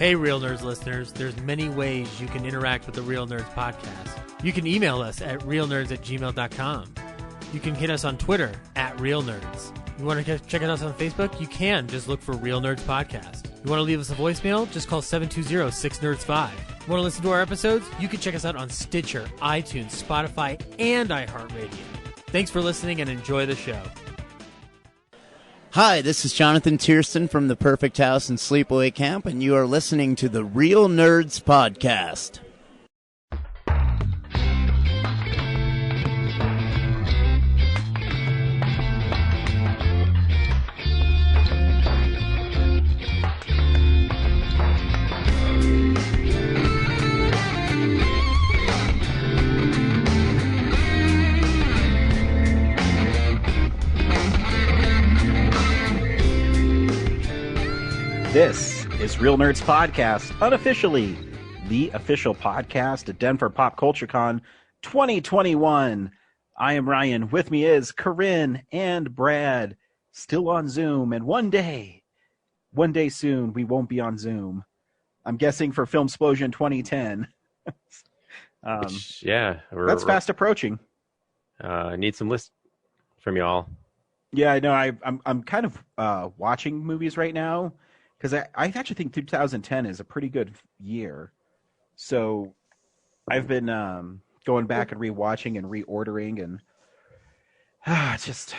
Hey, Real Nerds listeners, there's many ways you can interact with the Real Nerds podcast. You can email us at realnerds@gmail.com. You can hit us on Twitter at Real Nerds. You want to check us out on Facebook? You can. Just look for Real Nerds Podcast. You want to leave us a voicemail? Just call 720-6NERDS5. You want to listen to our episodes? You can check us out on Stitcher, iTunes, Spotify, and iHeartRadio. Thanks for listening and enjoy the show. Hi, this is Jonathan Tiersten from The Perfect House and Sleepaway Camp, and you are listening to the Real Nerds Podcast. This is Real Nerds Podcast, unofficially the official podcast at Denver Pop Culture Con 2021. I am Ryan. With me is Corinne and Brad, still on Zoom. And one day soon, we won't be on Zoom. I'm guessing for Filmsplosion 2010. That's fast approaching. I need some lists from y'all. Yeah, I know. I'm kind of watching movies right now. Because I actually think 2010 is a pretty good year. So I've been going back and rewatching and reordering. And it's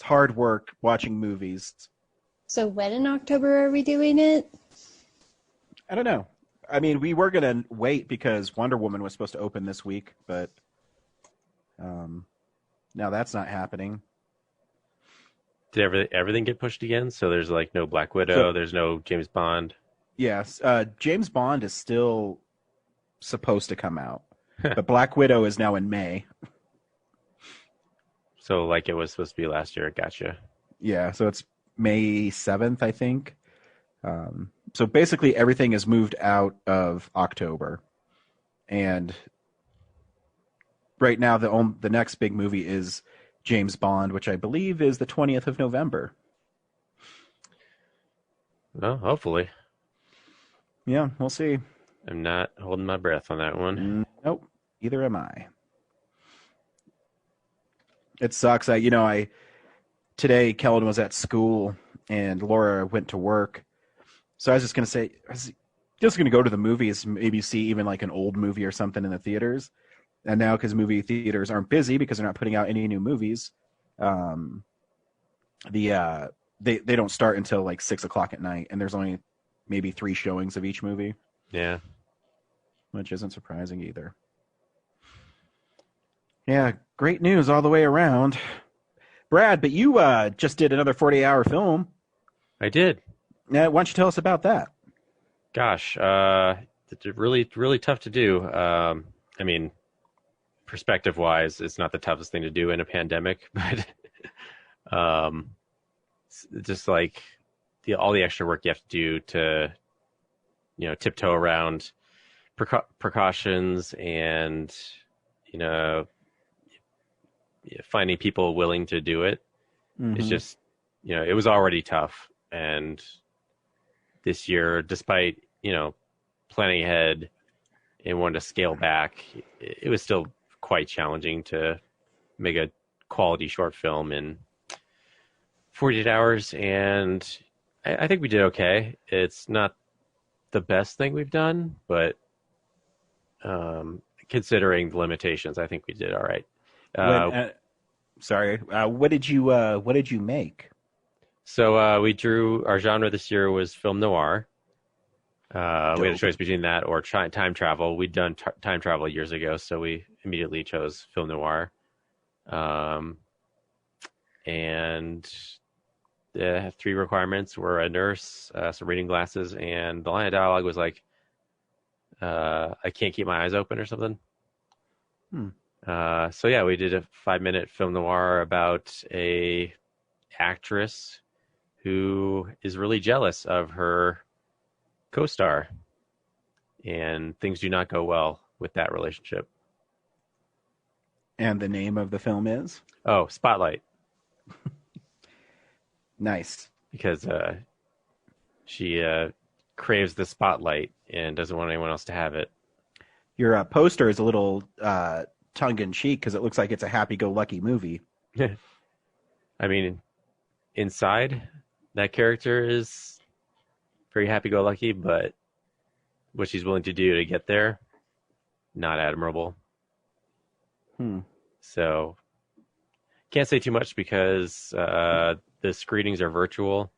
hard work watching movies. So when in October are we doing it? I don't know. I mean, we were going to wait because Wonder Woman was supposed to open this week. But now that's not happening. Did everything get pushed again? So there's like no Black Widow, there's no James Bond. Yes, James Bond is still supposed to come out, but Black Widow is now in May. So like it was supposed to be last year. Gotcha. Yeah, so it's May 7th, I think. So basically everything is moved out of October, and right now the next big movie is James Bond, which I believe is the 20th of November. Well, hopefully. Yeah, we'll see. I'm not holding my breath on that one. Nope, either am I. It sucks. Today Kellen was at school and Laura went to work. So I was just going to say, I was just going to go to the movies, maybe see even like an old movie or something in the theaters. And now, because movie theaters aren't busy because they're not putting out any new movies, they don't start until like 6 o'clock at night, and there's only maybe 3 showings of each movie. Yeah, which isn't surprising either. Yeah, great news all the way around, Brad. But you just did another 40-hour film. I did. Why don't you tell us about that? Gosh, it's really, really tough to do. I mean, perspective-wise, it's not the toughest thing to do in a pandemic, but just like all the extra work you have to do to, tiptoe around precautions and, finding people willing to do it. Mm-hmm. It's just, it was already tough. And this year, despite, planning ahead and wanting to scale back, it was still quite challenging to make a quality short film in 48 hours, and I think we did okay. It's not the best thing we've done, but considering the limitations, I think we did all right. What did you make? So we drew, our genre this year was film noir. We had a choice between that or time travel. We'd done time travel years ago, so we immediately chose film noir. And the 3 requirements were a nurse, some reading glasses, and the line of dialogue was like, I can't keep my eyes open or something. So yeah, we did a 5-minute film noir about a actress who is really jealous of her co-star, and things do not go well with that relationship. And the name of the film is? Oh, Spotlight. Nice. Because she craves the spotlight and doesn't want anyone else to have it. Your poster is a little tongue-in-cheek because it looks like it's a happy-go-lucky movie. I mean, inside, that character is very happy-go-lucky, but what she's willing to do to get there, not admirable. So, can't say too much because the screenings are virtual.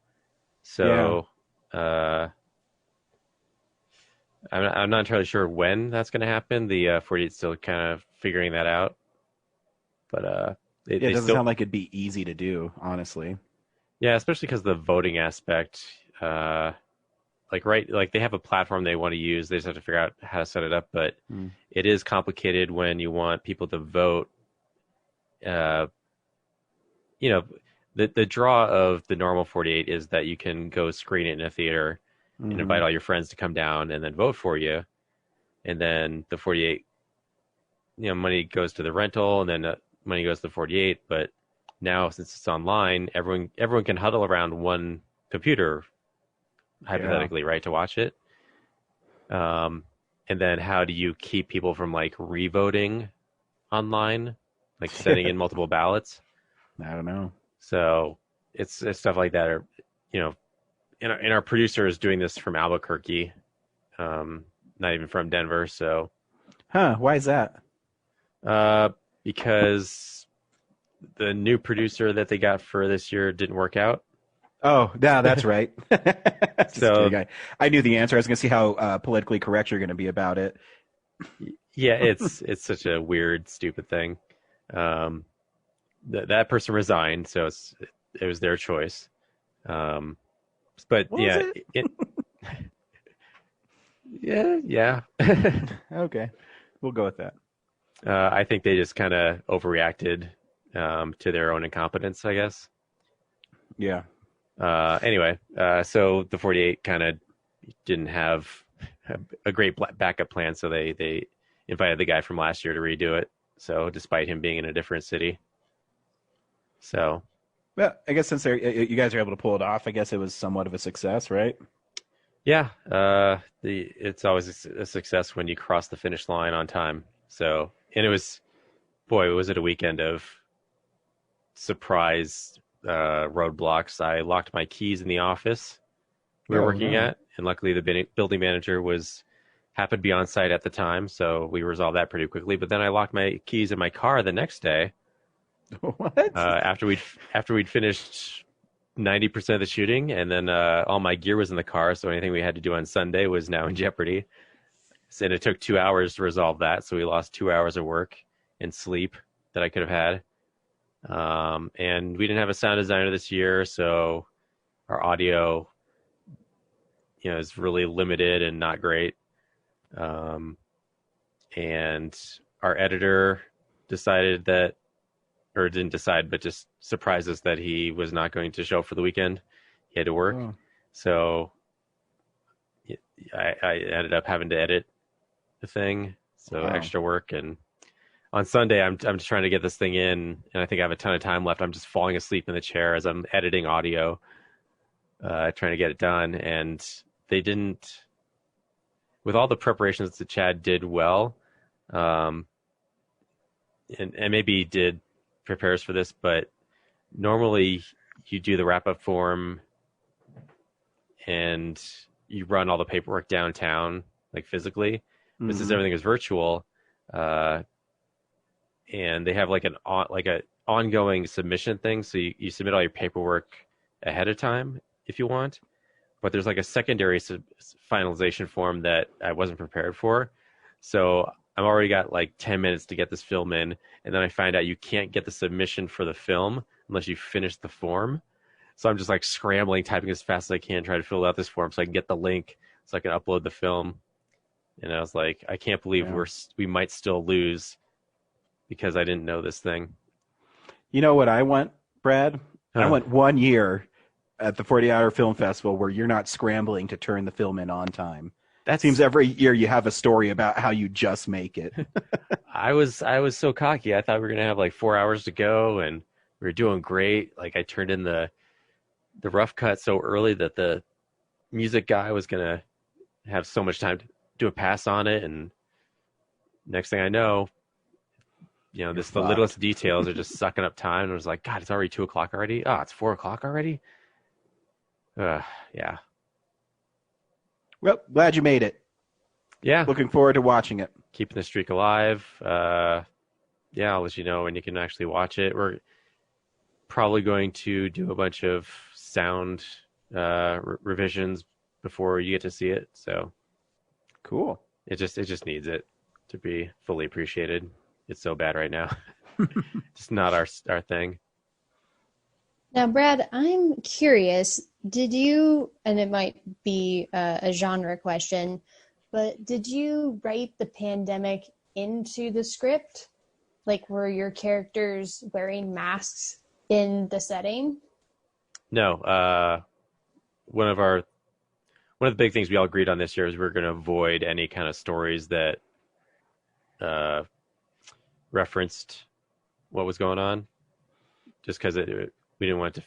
So, I'm not entirely sure when that's going to happen. The 48's still kind of figuring that out. But it doesn't sound like it'd be easy to do, honestly. Yeah, especially because the voting aspect. Like they have a platform they want to use. They just have to figure out how to set it up. But it is complicated when you want people to vote. The draw of the normal 48 is that you can go screen it in a theater and invite all your friends to come down and then vote for you. And then the 48, money goes to the rental and then money goes to the 48. But now since it's online, everyone can huddle around one computer, hypothetically, right, to watch it. And then how do you keep people from like re-voting online, like sending in multiple ballots? I don't know. So it's stuff like that. Or, and our producer is doing this from Albuquerque, not even from Denver. So, why is that? Because the new producer that they got for this year didn't work out. Oh, yeah, that's right. So I knew the answer. I was going to see how politically correct you're going to be about it. Yeah, it's such a weird, stupid thing. That person resigned, so it was their choice. But what yeah, yeah. Okay, we'll go with that. I think they just kind of overreacted to their own incompetence, I guess. Yeah. Anyway, so the 48 kind of didn't have a great backup plan, so they invited the guy from last year to redo it. So despite him being in a different city. So. Well, I guess since you guys are able to pull it off, I guess it was somewhat of a success, right? Yeah. It's always a success when you cross the finish line on time. So, and was it a weekend of surprise roadblocks. I locked my keys in the office we were working at, and luckily the building manager happened to be on site at the time, so we resolved that pretty quickly. But then I locked my keys in my car the next day. What? After we'd finished 90% of the shooting, and then all my gear was in the car, so anything we had to do on Sunday was now in jeopardy. And it took 2 hours to resolve that, so we lost 2 hours of work and sleep that I could have had. And we didn't have a sound designer this year, so our audio, is really limited and not great. And our editor decided that, or didn't decide, but just surprised us that he was not going to show up for the weekend. He had to work. Oh. So I ended up having to edit the thing. So extra work. And on Sunday, I'm just trying to get this thing in, and I think I have a ton of time left. I'm just falling asleep in the chair as I'm editing audio, trying to get it done. And they didn't, with all the preparations that Chad did well, and maybe did prepare us for this, but normally you do the wrap-up form and you run all the paperwork downtown, like physically. Mm-hmm. But since everything is virtual, and they have like an ongoing submission thing, so you submit all your paperwork ahead of time if you want, but there's like a secondary finalization form that I wasn't prepared for. So I've already got like 10 minutes to get this film in, and then I find out you can't get the submission for the film unless you finish the form. So I'm just like scrambling, typing as fast as I can, trying to fill out this form so I can get the link so I can upload the film. And I was like, I can't believe we might still lose because I didn't know this thing. You know what I want, Brad? I went 1 year at the 40-Hour Film Festival where you're not scrambling to turn the film in on time. That seems every year you have a story about how you just make it. I was so cocky. I thought we were going to have like 4 hours to go, and we were doing great. Like I turned in the rough cut so early that the music guy was going to have so much time to do a pass on it, and next thing I know, the littlest details are just sucking up time. And I was like, God, it's already 2:00 already. Oh, it's 4:00 already. Yeah. Well, glad you made it. Yeah. Looking forward to watching it. Keeping the streak alive. I'll let you know when you can actually watch it. We're probably going to do a bunch of sound revisions before you get to see it. So cool. It just needs it to be fully appreciated. It's so bad right now. It's not our thing. Now, Brad, I'm curious, did you, and it might be a genre question, but did you write the pandemic into the script? Like, were your characters wearing masks in the setting? No. One of the big things we all agreed on this year is we're going to avoid any kind of stories that referenced what was going on, just because we didn't want it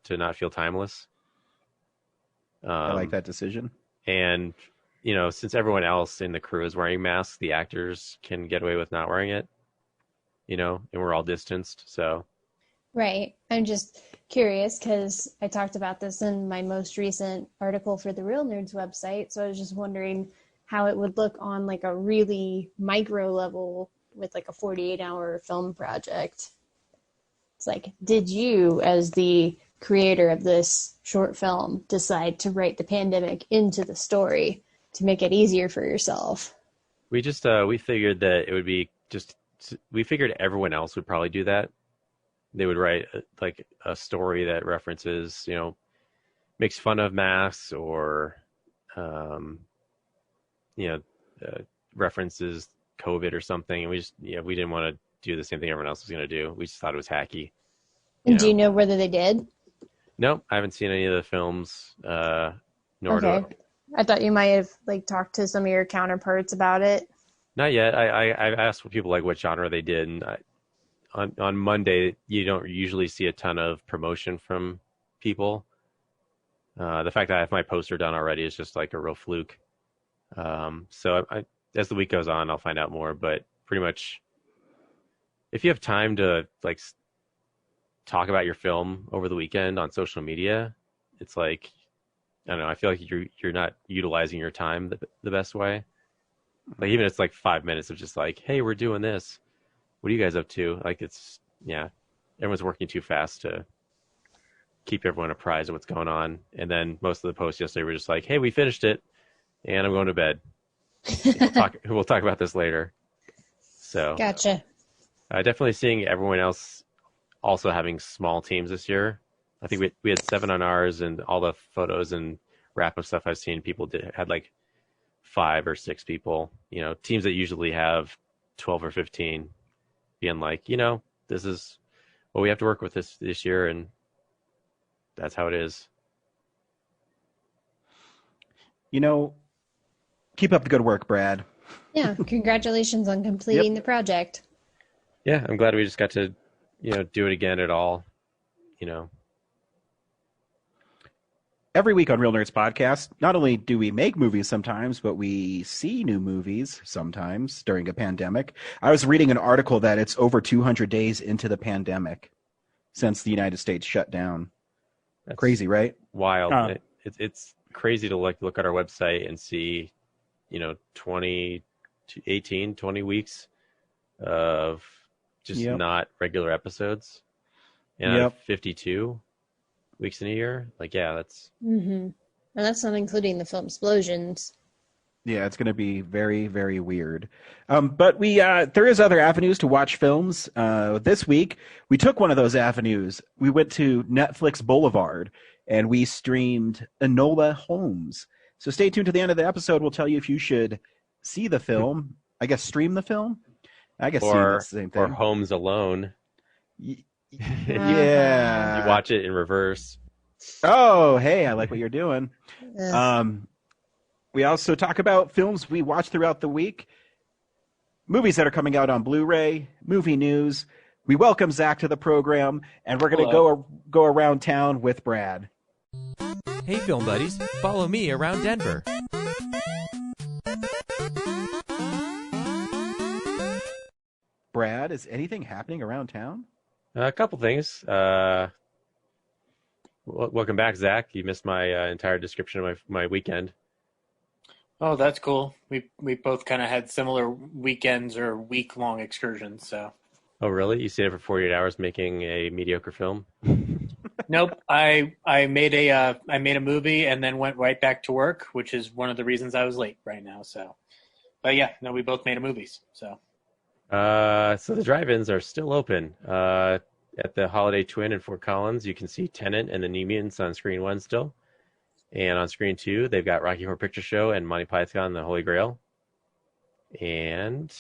to not feel timeless. I like that decision. And since everyone else in the crew is wearing masks, the actors can get away with not wearing it. And we're all distanced, so. Right. I'm just curious because I talked about this in my most recent article for the Real Nerds website. So I was just wondering how it would look on like a really micro level with like a 48-hour film project. It's like, did you, as the creator of this short film, decide to write the pandemic into the story to make it easier for yourself? We just we figured that it would be we figured everyone else would probably do that. They would write like a story that references, makes fun of masks or, references COVID or something. And we just, we didn't want to do the same thing everyone else was going to do. We just thought it was hacky. And do you know whether they did? No, I haven't seen any of the films. Nor okay. I thought you might have like talked to some of your counterparts about it. Not yet. I asked people like what genre they did, and on Monday, you don't usually see a ton of promotion from people. The fact that I have my poster done already is just like a real fluke. So as the week goes on, I'll find out more. But pretty much, if you have time to like talk about your film over the weekend on social media, it's like, I don't know. I feel like you're not utilizing your time the best way. Like even it's like 5 minutes of just like, hey, we're doing this. What are you guys up to? Like everyone's working too fast to keep everyone apprised of what's going on. And then most of the posts yesterday were just like, hey, we finished it and I'm going to bed. We'll talk about this later. So gotcha. Definitely seeing everyone else also having small teams this year. I think we had 7 on ours, and all the photos and wrap-up stuff I've seen, people had like 5 or 6 people, teams that usually have 12 or 15 being like, this is what we have to work with this year, and that's how it is. Keep up the good work, Brad. Yeah, congratulations on completing the project. Yeah, I'm glad we just got to, do it again at all, Every week on Real Nerds Podcast, not only do we make movies sometimes, but we see new movies sometimes during a pandemic. I was reading an article that it's over 200 days into the pandemic since the United States shut down. That's crazy, right? Wild. It's crazy to look at our website and see, 20 weeks of just not regular episodes. And 52 weeks in a year. Like, yeah, that's... Mm-hmm. And that's not including the film explosions. Yeah, it's going to be very, very weird. But there is other avenues to watch films. This week, we took one of those avenues. We went to Netflix Boulevard, and we streamed Enola Holmes. So stay tuned to the end of the episode. We'll tell you if you should see the film. I guess stream the film. I guess see the same thing. Or Holmes Alone. Yeah. You watch it in reverse. Oh, hey, I like what you're doing. We also talk about films we watch throughout the week, movies that are coming out on Blu-ray, movie news. We welcome Zach to the program, and we're going to go around town with Brad. Hey, film buddies, follow me around Denver. Brad, is anything happening around town? A couple things. Welcome back, Zach. You missed my entire description of my weekend. Oh, that's cool. We both kind of had similar weekends or week-long excursions, so. Oh, really? You stayed for 48 hours making a mediocre film? Nope. I made a movie and then went right back to work, which is one of the reasons I was late right now. So, but yeah, no, we both made movies. So. So the drive-ins are still open. At the Holiday Twin in Fort Collins, you can see Tenet and the New Mutants on screen 1 still. And on screen 2, they've got Rocky Horror Picture Show and Monty Python and the Holy Grail. And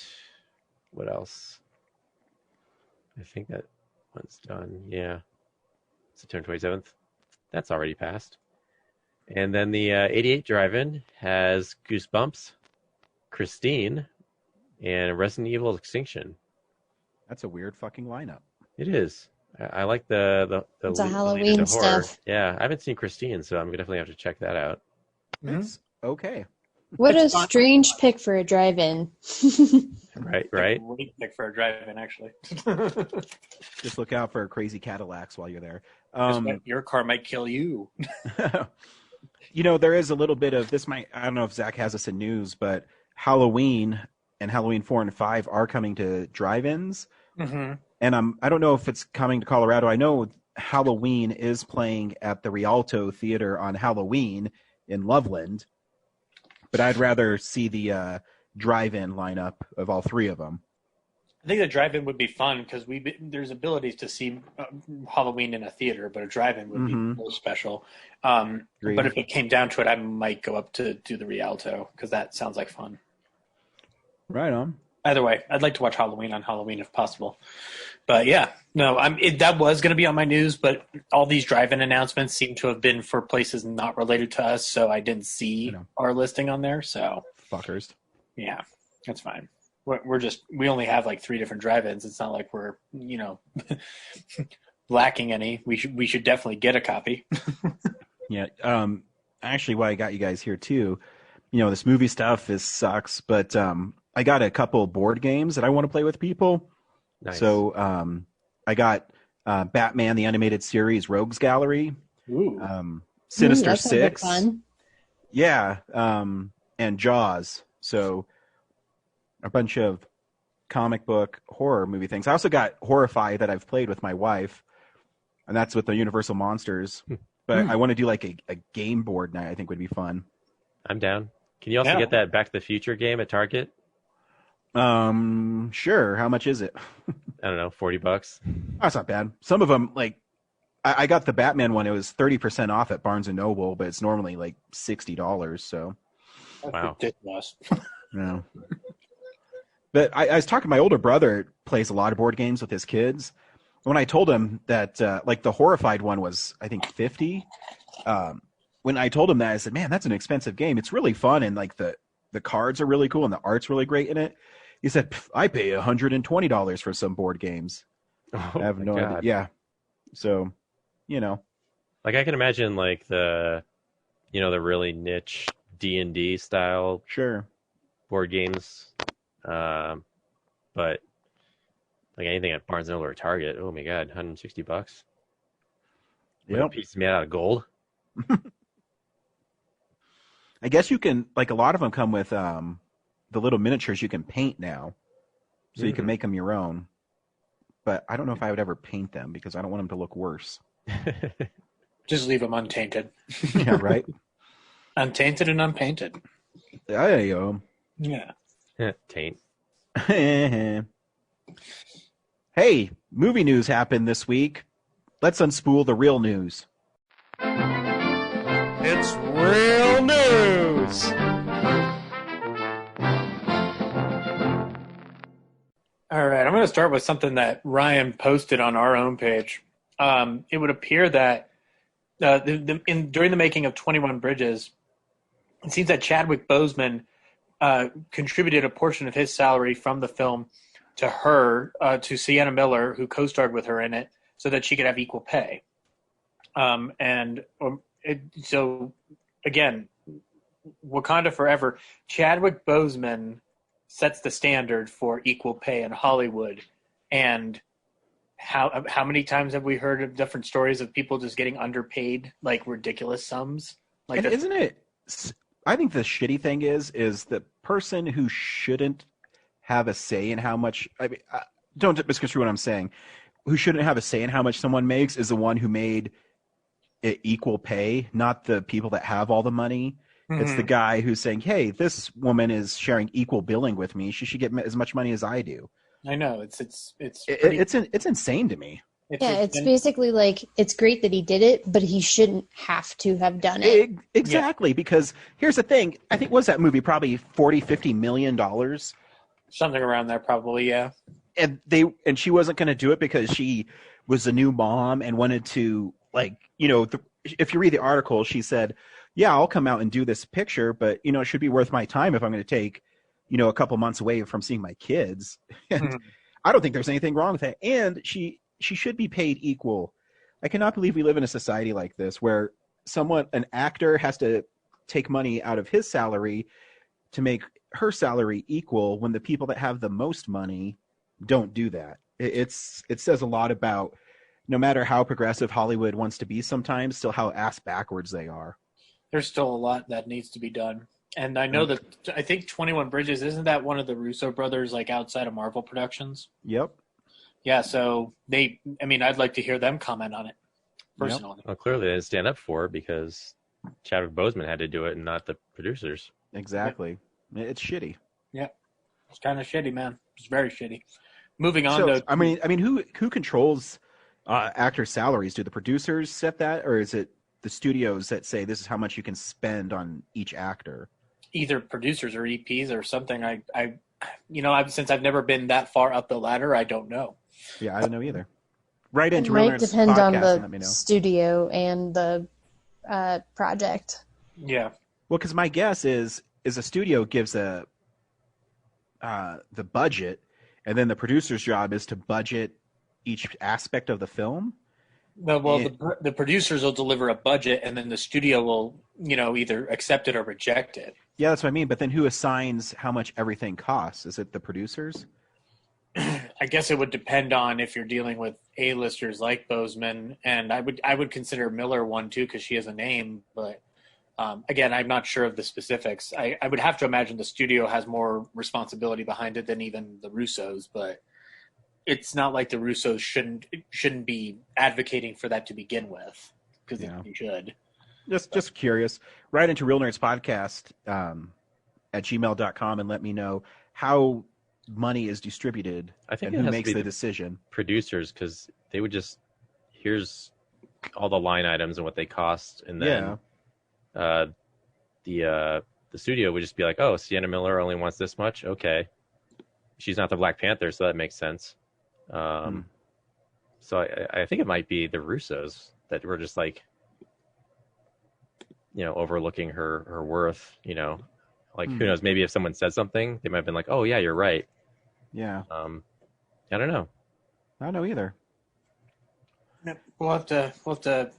what else? I think that one's done. Yeah. September 27th. That's already passed. And then the 88 drive-in has Goosebumps, Christine, and Resident Evil Extinction. That's a weird fucking lineup. It is. I like the It's a lead Halloween into horror. stuff. Yeah, I haven't seen Christine, so I'm gonna definitely have to check that out. It's okay. What a strange pick for a drive-in. Right. Great pick for a drive-in, actually. Just look out for crazy Cadillacs while you're there. Your car might kill you. There is a little bit of this. I don't know if Zach has this in news, but Halloween and Halloween 4 and 5 are coming to drive-ins. Mm-hmm. And I don't know if it's coming to Colorado. I know Halloween is playing at the Rialto Theater on Halloween in Loveland, but I'd rather see the drive-in lineup of all 3 of them. I think the drive-in would be fun because there's abilities to see Halloween in a theater, but a drive-in would be more special. But if it came down to it, I might go up to do the Rialto because that sounds like fun. Right on. Either way, I'd like to watch Halloween on Halloween if possible. But yeah, no, that was going to be on my news, but all these drive-in announcements seem to have been for places not related to us, so I didn't see our listing on there. So fuckers. Yeah, that's fine. We only have like 3 different drive-ins. It's not like we're lacking any. We should definitely get a copy. Yeah. Actually, why I got you guys here too. This movie stuff sucks, but I got a couple board games that I want to play with people. Nice. So I got Batman the Animated Series Rogues Gallery, Sinister Six, fun. Yeah, and Jaws. So a bunch of comic book horror movie things. I also got Horrify that I've played with my wife, and that's with the Universal Monsters. But I want to do like a game board night. I think would be fun. I'm down. Can you also get that Back to the Future game at Target? Sure. How much is it? I don't know, $40. That's not bad. Some of them, like, I got the Batman one. It was 30% off at Barnes and Noble, but it's normally like $60. So, wow, ridiculous. Yeah. But I was talking. My older brother plays a lot of board games with his kids. When I told him that, like the Horrified one was, I think, $50. When I told him that, I said, "Man, that's an expensive game. It's really fun, and like the cards are really cool, and the art's really great in it." He said, "I pay $120 for some board games." Oh, I have no idea. Yeah, so like I can imagine like the really niche D&D style board games, but like anything at Barnes & Noble or Target, oh my god, $160. Yeah, piece made out of gold. I guess you can, like, a lot of them come with the little miniatures you can paint now, so you can make them your own. But I don't know if I would ever paint them because I don't want them to look worse. Just leave them untainted. Yeah, right. Untainted and unpainted. There you go. Yeah. Taint. Hey, movie news happened this week. Let's unspool the real news. It's real news. All right, I'm going to start with something that Ryan posted on our own page. It would appear that during the making of 21 Bridges, it seems that Chadwick Boseman contributed a portion of his salary from the film to her, to Sienna Miller, who co-starred with her in it, so that she could have equal pay. And So again, Wakanda Forever, Chadwick Boseman sets the standard for equal pay in Hollywood. And how many times have we heard of different stories of people just getting underpaid, like ridiculous sums? Like, and isn't it? I think the shitty thing is the person who shouldn't have a say in how much. I mean, don't misconstrue what I'm saying. Who shouldn't have a say in how much someone makes is the one who made it equal pay, not the people that have all the money. It's the guy who's saying, "Hey, this woman is sharing equal billing with me. She should get as much money as I do." I know it's insane to me. It's basically like, it's great that he did it, but he shouldn't have to have done it. Exactly, because here's the thing. I think, was that movie probably $40-50 million? Something around there, probably, yeah. And she wasn't going to do it because she was a new mom and wanted to, like, if you read the article, she said, "Yeah, I'll come out and do this picture, but it should be worth my time if I'm going to take, a couple months away from seeing my kids." And I don't think there's anything wrong with that. And she should be paid equal. I cannot believe we live in a society like this where an actor has to take money out of his salary to make her salary equal when the people that have the most money don't do that. It says a lot about, no matter how progressive Hollywood wants to be sometimes, still how ass backwards they are. There's still a lot that needs to be done. And I know that, I think 21 Bridges, isn't that one of the Russo brothers, like, outside of Marvel Productions? Yep. Yeah, so I'd like to hear them comment on it, personally. Yep. Well, clearly they didn't stand up for it because Chadwick Boseman had to do it and not the producers. Exactly. Yep. It's shitty. Yeah. It's kind of shitty, man. It's very shitty. Moving on to... I mean, who controls actors' salaries? Do the producers set that, or is it the studios that say this is how much you can spend on each actor? Either producers or EPs or something. Since I've never been that far up the ladder, I don't know. Yeah, I don't know either. Right into It might depend on the studio and the project. Yeah. Well, because my guess is a studio gives the budget, and then the producer's job is to budget each aspect of the film. No, well, the producers will deliver a budget, and then the studio will, either accept it or reject it. Yeah, that's what I mean. But then who assigns how much everything costs? Is it the producers? I guess it would depend on if you're dealing with A-listers like Boseman, and I would consider Miller one too because she has a name. But again, I'm not sure of the specifics. I would have to imagine the studio has more responsibility behind it than even the Russos, but it's not like the Russos shouldn't be advocating for that to begin with, because they should. Just curious. Write into Real Nerds Podcast at gmail.com and let me know how money is distributed. I think and who makes the decision. Producers, because they would just, here's all the line items and what they cost, and then the studio would just be like, "Oh, Sienna Miller only wants this much. Okay, she's not the Black Panther, so that makes sense." So I think it might be the Russos that were just like, overlooking her worth. Like who knows? Maybe if someone said something, they might have been like, "Oh yeah, you're right." Yeah. I don't know. I don't know either. We'll have to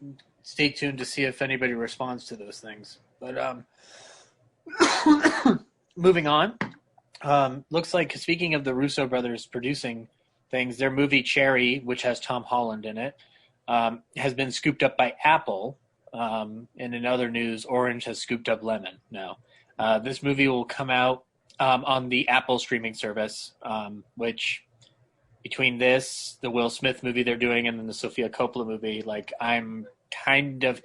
stay tuned to see if anybody responds to those things. But moving on, looks like, speaking of the Russo brothers producing things, their movie Cherry, which has Tom Holland in it, has been scooped up by Apple. And in other news, Orange has scooped up Lemon now. This movie will come out on the Apple streaming service, which, between this, the Will Smith movie they're doing, and then the Sofia Coppola movie, like, I'm kind of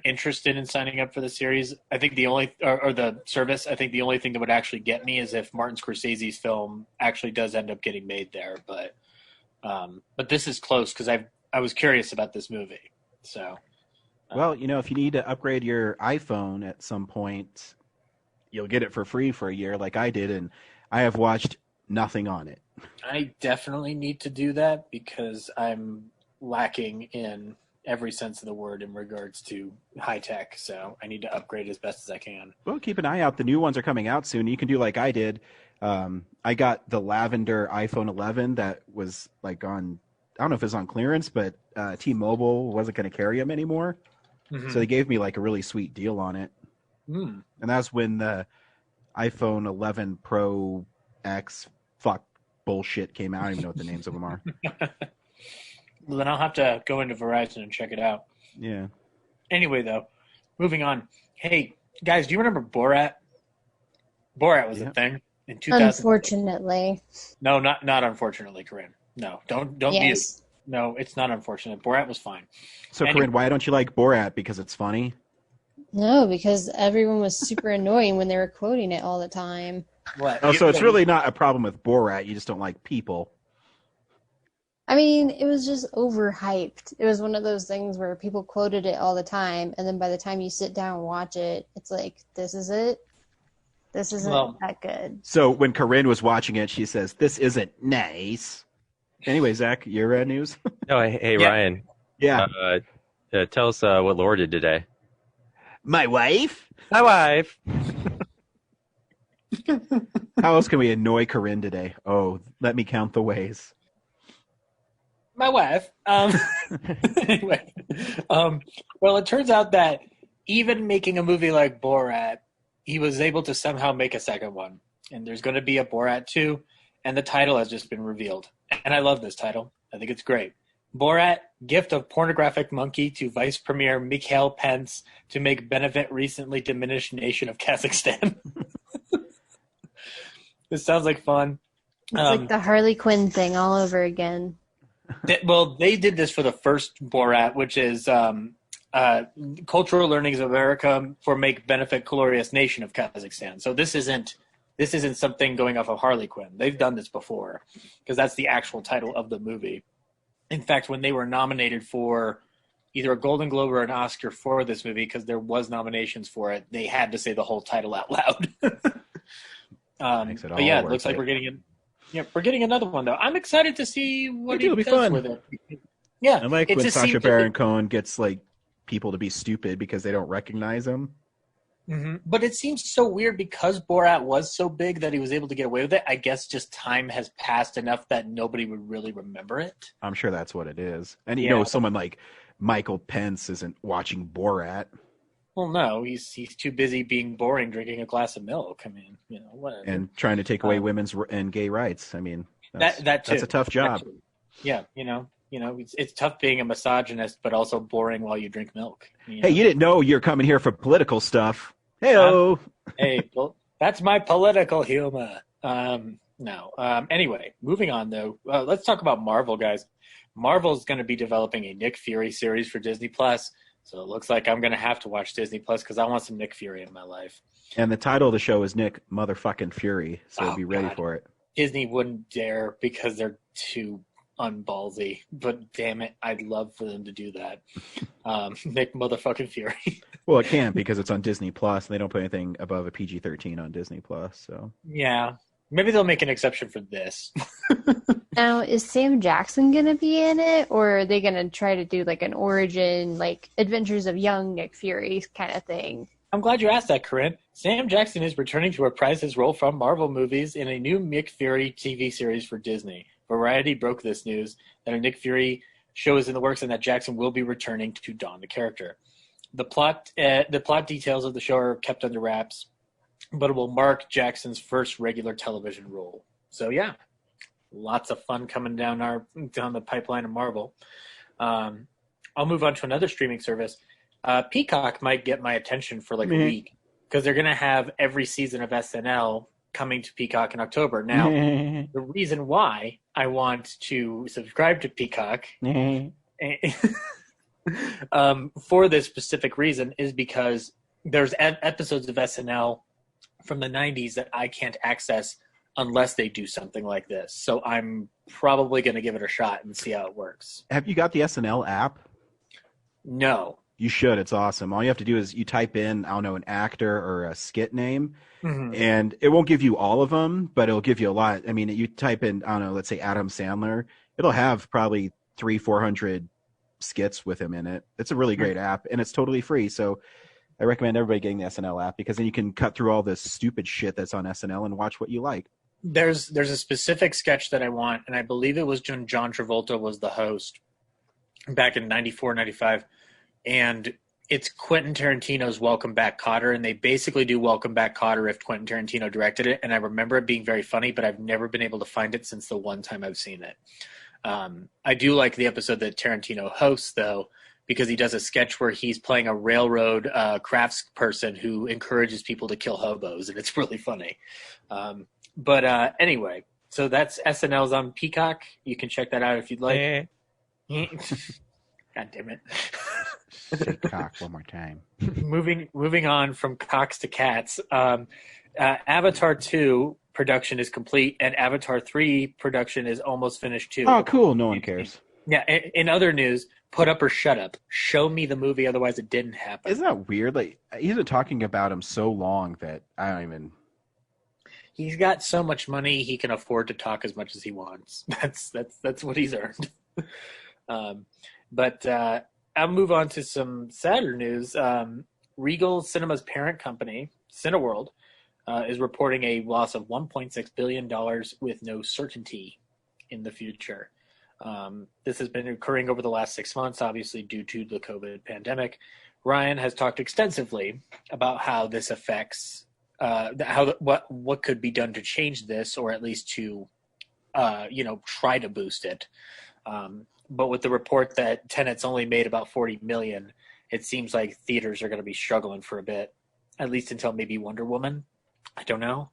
interested in signing up for the series. I think the service. I think the only thing that would actually get me is if Martin Scorsese's film actually does end up getting made there. But this is close because I was curious about this movie. So, well, if you need to upgrade your iPhone at some point, you'll get it for free for a year, like I did, and I have watched nothing on it. I definitely need to do that because I'm lacking in every sense of the word in regards to high tech, so I need to upgrade as best as I can. Well, keep an eye out. The new ones are coming out soon. You can do like I did. I got the lavender iPhone 11 that was like I don't know if it was on clearance, but T-Mobile wasn't going to carry them anymore. So they gave me like a really sweet deal on it. Mm. And that's when the iPhone 11 Pro X fuck bullshit came out. I don't even know what the names of them are. Well, then I'll have to go into Verizon and check it out. Yeah. Anyway, though, moving on. Hey, guys, do you remember Borat? Borat was a thing in 2000. Unfortunately. No, not unfortunately, Corinne. No, don't Yes. mute. No, it's not unfortunate. Borat was fine. So, Anyway. Corinne, why don't you like Borat? Because it's funny? No, because everyone was super annoying when they were quoting it all the time. What? Oh, so it's really not a problem with Borat. You just don't like people. I mean, it was just overhyped. It was one of those things where people quoted it all the time, and then by the time you sit down and watch it, it's like, this is it? This isn't that good. So when Corinne was watching it, she says, "This isn't nice." Anyway, Zach, your news? Oh, hey, Yeah. Ryan. Yeah. Tell us what Laura did today. My wife? My wife. How else can we annoy Corinne today? Oh, let me count the ways. My wife. Anyway, well, it turns out that even making a movie like Borat, he was able to somehow make a second one. And there's going to be a Borat 2, and the title has just been revealed. And I love this title. I think it's great. Borat, gift of pornographic monkey to Vice Premier Mikhail Pence to make benefit recently diminished nation of Kazakhstan. This sounds like fun. It's like the Harley Quinn thing all over again. They did this for the first Borat, which is Cultural Learnings of America for Make Benefit Glorious Nation of Kazakhstan. So this isn't something going off of Harley Quinn. They've done this before because that's the actual title of the movie. In fact, when they were nominated for either a Golden Globe or an Oscar for this movie, because there was nominations for it, they had to say the whole title out loud. But yeah, it looks like we're getting in. Yeah, we're getting another one though. I'm excited to see what he does with it. Yeah, I like when Sacha Baron Cohen gets like people to be stupid because they don't recognize him. Mm-hmm. But it seems so weird because Borat was so big that he was able to get away with it. I guess just time has passed enough that nobody would really remember it. I'm sure that's what it is. And you know, someone like Michael Pence isn't watching Borat. Well, no, he's too busy being boring, drinking a glass of milk. I mean, whatever. And trying to take away women's and gay rights. I mean, that's a tough job. Yeah, it's tough being a misogynist, but also boring while you drink milk. Hey, you didn't know you're coming here for political stuff. Hey-o. Hey, that's my political humor. No. Anyway, moving on though. Let's talk about Marvel, guys. Marvel's going to be developing a Nick Fury series for Disney Plus. So it looks like I'm going to have to watch Disney Plus because I want some Nick Fury in my life. And the title of the show is Nick Motherfucking Fury, so be ready for it. Disney wouldn't dare because they're too unballsy. But damn it, I'd love for them to do that. Nick Motherfucking Fury. Well, it can't because it's on Disney Plus, and they don't put anything above a PG-13 on Disney Plus. So yeah, maybe they'll make an exception for this. Now, is Sam Jackson going to be in it, or are they going to try to do like an origin, like Adventures of Young Nick Fury kind of thing? I'm glad you asked that, Corinne. Sam Jackson is returning to reprise his role from Marvel movies in a new Nick Fury TV series for Disney. Variety broke this news that a Nick Fury show is in the works and that Jackson will be returning to don the character. The plot details of the show are kept under wraps, but it will mark Jackson's first regular television role. So yeah. Lots of fun coming down the pipeline of Marvel. I'll move on to another streaming service. Peacock might get my attention for like a week because they're going to have every season of SNL coming to Peacock in October. Now, the reason why I want to subscribe to Peacock for this specific reason is because there's episodes of SNL from the 90s that I can't access unless they do something like this. So I'm probably going to give it a shot and see how it works. Have you got the SNL app? No. You should. It's awesome. All you have to do is you type in, I don't know, an actor or a skit name, and it won't give you all of them, but it'll give you a lot. I mean, you type in, I don't know, let's say Adam Sandler, it'll have probably 300-400 skits with him in it. It's a really great app, and it's totally free. So I recommend everybody getting the SNL app because then you can cut through all this stupid shit that's on SNL and watch what you like. There's a specific sketch that I want, and I believe it was when John Travolta was the host back in 94, 95. And it's Quentin Tarantino's Welcome Back, Kotter, and they basically do Welcome Back, Kotter if Quentin Tarantino directed it. And I remember it being very funny, but I've never been able to find it since the one time I've seen it. I do like the episode that Tarantino hosts, though, because he does a sketch where he's playing a railroad crafts person who encourages people to kill hobos, and it's really funny. But anyway, so that's SNL's on Peacock. You can check that out if you'd like. God damn it. Say cock one more time. Moving on from cocks to cats. Avatar 2 production is complete, and Avatar 3 production is almost finished too. Oh, cool. No one cares. Yeah. In other news, put up or shut up. Show me the movie, otherwise it didn't happen. Isn't that weird? Like, he's been talking about him so long that I don't even. He's got so much money, he can afford to talk as much as he wants. That's what he's earned. But I'll move on to some sadder news. Regal Cinema's parent company, Cineworld, is reporting a loss of $1.6 billion with no certainty in the future. This has been occurring over the last 6 months, obviously due to the COVID pandemic. Ryan has talked extensively about how this affects what could be done to change this, or at least to try to boost it. But with the report that Tenet's only made about $40 million, it seems like theaters are going to be struggling for a bit, at least until maybe Wonder Woman. I don't know.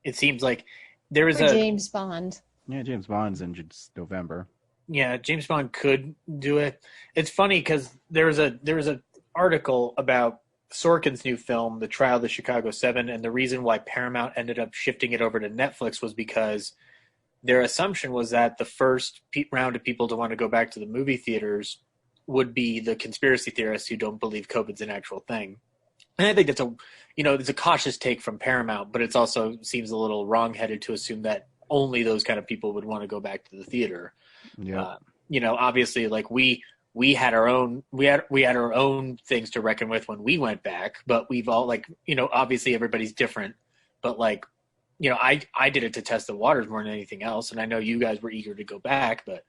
It seems like there is James Bond. Yeah, James Bond's in November. Yeah, James Bond could do it. It's funny because there was a article about Sorkin's new film, The Trial of the Chicago 7, and the reason why Paramount ended up shifting it over to Netflix was because their assumption was that the first round of people to want to go back to the movie theaters would be the conspiracy theorists who don't believe COVID's an actual thing. And I think that's it's a cautious take from Paramount, but it's also seems a little wrong-headed to assume that only those kind of people would want to go back to the theater. Yeah. Obviously, like we had our own things to reckon with when we went back, but we've all obviously everybody's different, but I did it to test the waters more than anything else. And I know you guys were eager to go back, but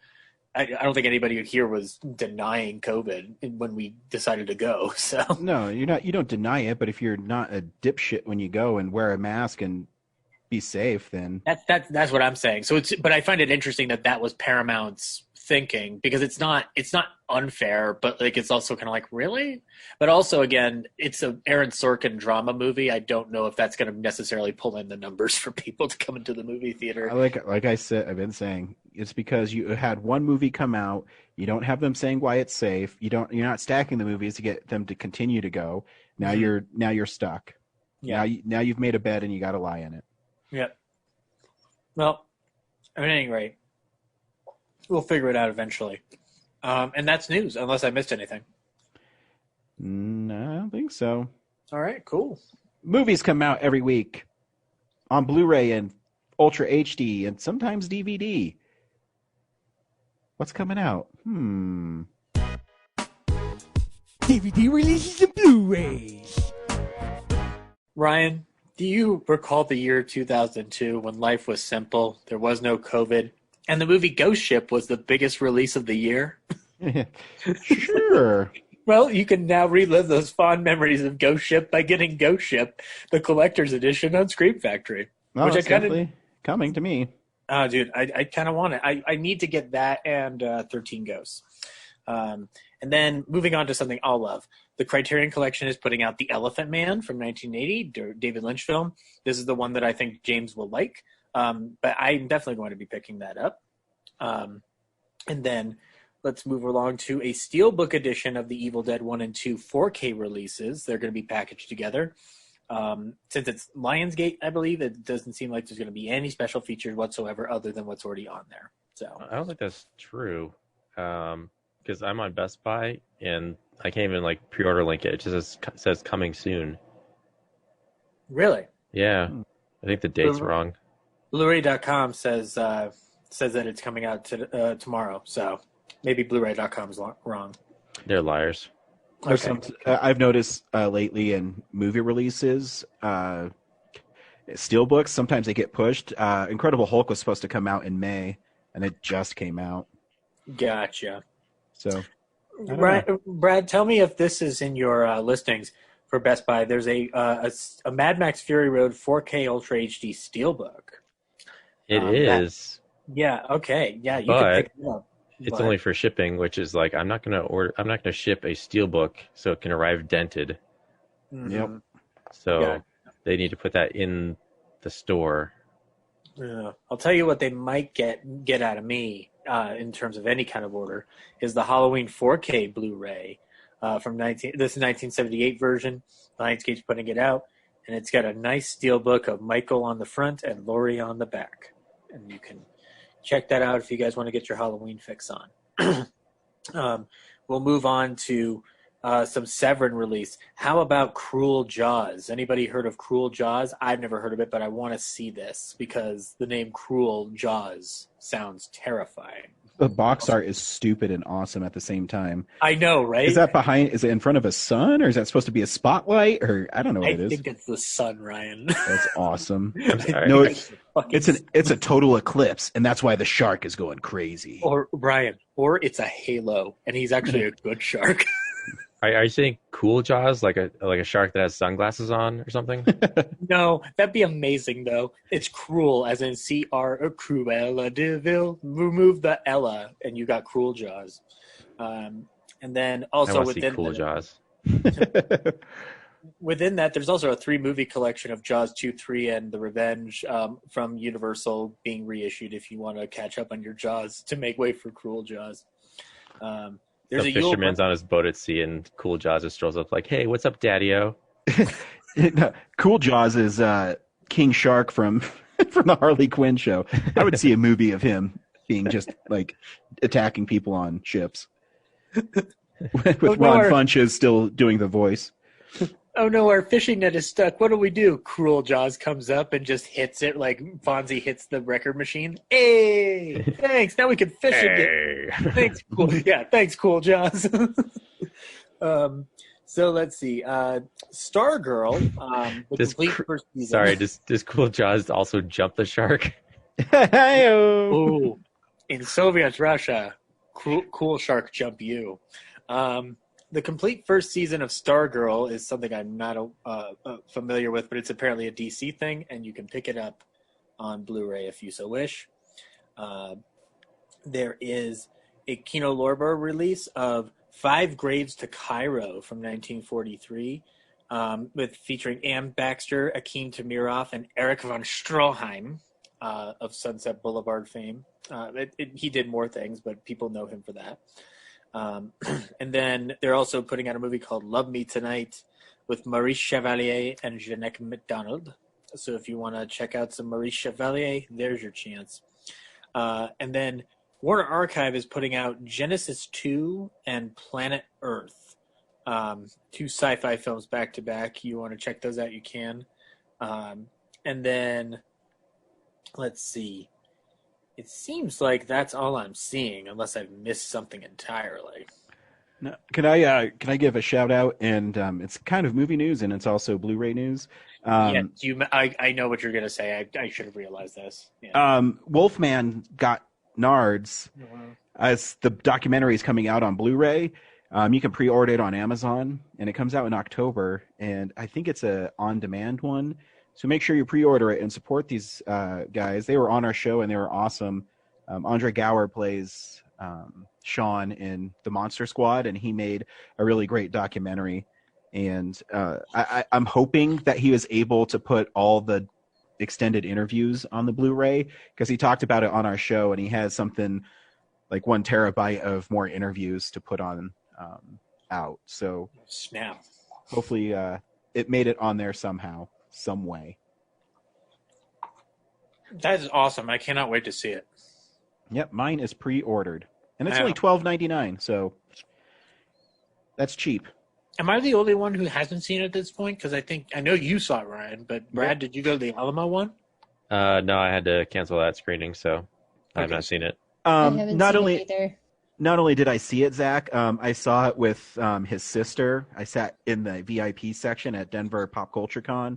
I don't think anybody here was denying COVID when we decided to go. So no, you don't deny it, but if you're not a dipshit when you go and wear a mask and be safe, then that's what I'm saying. So but I find it interesting that was Paramount's thinking, because it's not unfair, but it's also kind of like, really? But also, again, it's a Aaron Sorkin drama movie. I don't know if that's going to necessarily pull in the numbers for people to come into the movie theater. Like I said, I've been saying, it's because you had one movie come out. You don't have them saying why it's safe. You're not stacking the movies to get them to continue to go. Now you're stuck. Yeah. Now you've made a bed and you got to lie in it. Yep. Well, at any rate, we'll figure it out eventually. And that's news, unless I missed anything. No, I don't think so. All right, cool. Movies come out every week on Blu-ray and Ultra HD and sometimes DVD. What's coming out? DVD releases and Blu-rays. Ryan, do you recall the year 2002 when life was simple, there was no COVID, and the movie Ghost Ship was the biggest release of the year? Sure. Well, you can now relive those fond memories of Ghost Ship by getting Ghost Ship, the collector's edition on Scream Factory. Oh, it's definitely coming to me. Oh, dude, I kind of want it. I need to get that and 13 Ghosts. And then moving on to something I'll love. The Criterion Collection is putting out The Elephant Man from 1980, David Lynch film. This is the one that I think James will like. But I'm definitely going to be picking that up. And then let's move along to a Steelbook edition of the Evil Dead 1 and 2 4K releases. They're going to be packaged together. Since it's Lionsgate, I believe, it doesn't seem like there's going to be any special features whatsoever other than what's already on there. So I don't think that's true, because I'm on Best Buy and I can't even pre-order link it. It just says coming soon. Really? Yeah, I think the date's wrong. Blu-ray.com says that it's coming out tomorrow. So maybe Blu-ray.com's wrong. They're liars. Okay. I've noticed lately in movie releases, Steelbooks, sometimes they get pushed. Incredible Hulk was supposed to come out in May, and it just came out. Gotcha. So Brad, tell me if this is in your listings for Best Buy. There's a Mad Max Fury Road 4K Ultra HD Steelbook. It is. Yeah. Okay. Yeah. You But can pick it up. It's only for shipping, which is like I'm not gonna ship a steelbook so it can arrive dented. Yep. So they need to put that in the store. Yeah. I'll tell you what they might get out of me in terms of any kind of order is the Halloween 4K Blu-ray from this is 1978 version. Lionsgate's putting it out, and it's got a nice steelbook of Michael on the front and Laurie on the back, and you can check that out if you guys want to get your Halloween fix on. We'll move on to some Severin release. How about Cruel Jaws? Anybody heard of Cruel Jaws? I've never heard of it, but I want to see this because the name Cruel Jaws sounds terrifying. The box art is stupid and awesome at the same time. I know, right? Is it in front of a sun, or is that supposed to be a spotlight, or I don't know what it is. I think it's the sun, Ryan. That's awesome. No, it's a total eclipse, and that's why the shark is going crazy. Or Brian, or it's a halo, and he's actually a good shark. Are you saying Cool Jaws, like a shark that has sunglasses on or something? No, that'd be amazing though. It's cruel, as in Cruella de Vil. Remove the Ella, and you got Cruel Jaws. And then also within Cool Jaws. Within that, there's also a 3-movie collection of Jaws 2, 3, and The Revenge from Universal being reissued if you want to catch up on your Jaws to make way for Cruel Jaws. There's a fisherman's on his boat at sea, and Cool Jaws just strolls up like, "Hey, what's up, Daddy-O?" Cool Jaws is King Shark from the Harley Quinn show. I would see a movie of him being just like attacking people on ships with Ron Funches still doing the voice. Oh no, our fishing net is stuck. What do we do? Cruel Jaws comes up and just hits it like Fonzie hits the record machine. Hey, thanks. Now we can fish again. Thanks, cool. Yeah, thanks, Cool Jaws. So let's see. Stargirl. Does Cool Jaws also jump the shark? Oh, in Soviet Russia, cool shark jump you. The complete first season of Stargirl is something I'm not familiar with, but it's apparently a DC thing, and you can pick it up on Blu-ray if you so wish. There is a Kino Lorber release of 5 Graves to Cairo from 1943, featuring Ann Baxter, Akeem Tamiroff, and Eric von Stroheim of Sunset Boulevard fame. He did more things, but people know him for that. And then they're also putting out a movie called Love Me Tonight with Maurice Chevalier and Jeanette MacDonald. So if you want to check out some Maurice Chevalier, there's your chance. And then Warner Archive is putting out Genesis 2 and Planet Earth, 2 sci-fi films back to back. You want to check those out, you can. And then, let's see. It seems like that's all I'm seeing, unless I've missed something entirely. No, can I give a shout out? And it's kind of movie news, and it's also Blu-ray news. I know what you're gonna say. I should have realized this. Yeah. Wolfman got Nards. As the documentary is coming out on Blu-ray, you can pre-order it on Amazon, and it comes out in October. And I think it's a on-demand one. So make sure you pre-order it and support these guys. They were on our show, and they were awesome. Andre Gower plays Sean in the Monster Squad, and he made a really great documentary. And I'm hoping that he was able to put all the extended interviews on the Blu-ray, because he talked about it on our show, and he has something like 1 terabyte of more interviews to put on out. So snap. Hopefully it made it on there somehow. Some way. That is awesome. I cannot wait to see it. Yep, mine is pre-ordered, and it's only $12.99, so that's cheap. Am I the only one who hasn't seen it at this point? Because I know you saw it, Ryan, but Brad, Did you go to the Alamo one? No, I had to cancel that screening, so I have not seen it. I haven't seen it either. Not only did I see it, Zach, I saw it with his sister. I sat in the VIP section at Denver Pop Culture Con.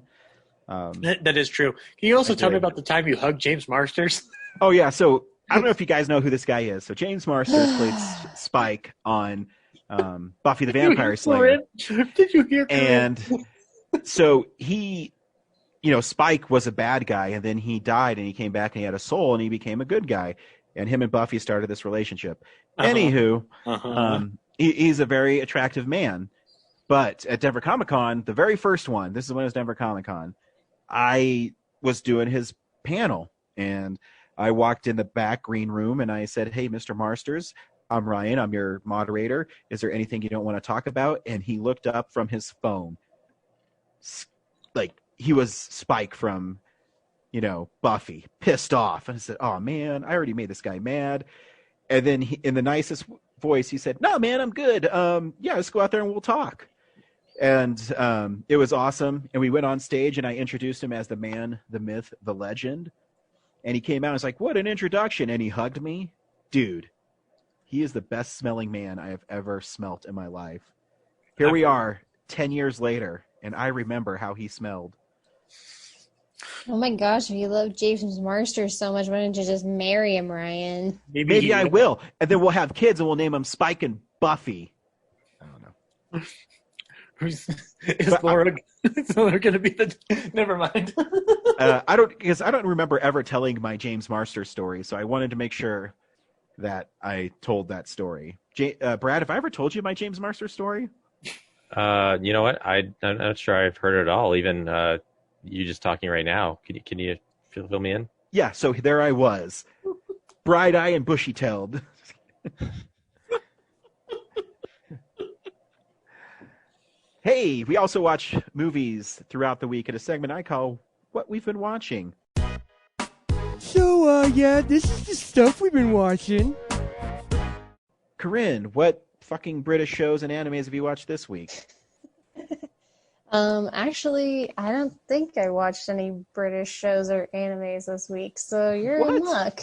That is true. Can you also tell me about the time you hugged James Marsters? Oh, yeah. So I don't know if you guys know who this guy is. So James Marsters played Spike on Buffy the Vampire Slayer. Did you hear? And so he, Spike was a bad guy, and then he died, and he came back, and he had a soul, and he became a good guy. And him and Buffy started this relationship. Anywho, he's a very attractive man. But at Denver Comic-Con, the very first one, this is when it was Denver Comic-Con, I was doing his panel, and I walked in the back green room, and I said, "Hey, Mr. Marsters, I'm Ryan. I'm your moderator. Is there anything you don't want to talk about?" And he looked up from his phone. Like, he was Spike from, Buffy, pissed off. And I said, "Oh, man, I already made this guy mad." And then in the nicest voice, he said, "No, man, I'm good. Yeah, let's go out there and we'll talk." And it was awesome. And we went on stage, and I introduced him as the man, the myth, the legend. And he came out and was like, "What an introduction." And he hugged me. Dude, he is the best smelling man I have ever smelt in my life. Here we are 10 years later, and I remember how he smelled. Oh my gosh, if you love James Marsters so much, why don't you just marry him, Ryan? Maybe I will. And then we'll have kids, and we'll name them Spike and Buffy. I don't know. Is Laura going to be the... Never mind. I don't remember ever telling my James Marsters story, so I wanted to make sure that I told that story. Brad, have I ever told you my James Marsters story? You know what? I'm not sure I've heard it all. Even you just talking right now. Can you fill me in? Yeah. So there I was, bright-eyed and bushy-tailed. Hey, we also watch movies throughout the week in a segment I call "What We've Been Watching." So, yeah, this is the stuff we've been watching. Corinne, what fucking British shows and animes have you watched this week? Actually, I don't think I watched any British shows or animes this week, so you're in luck.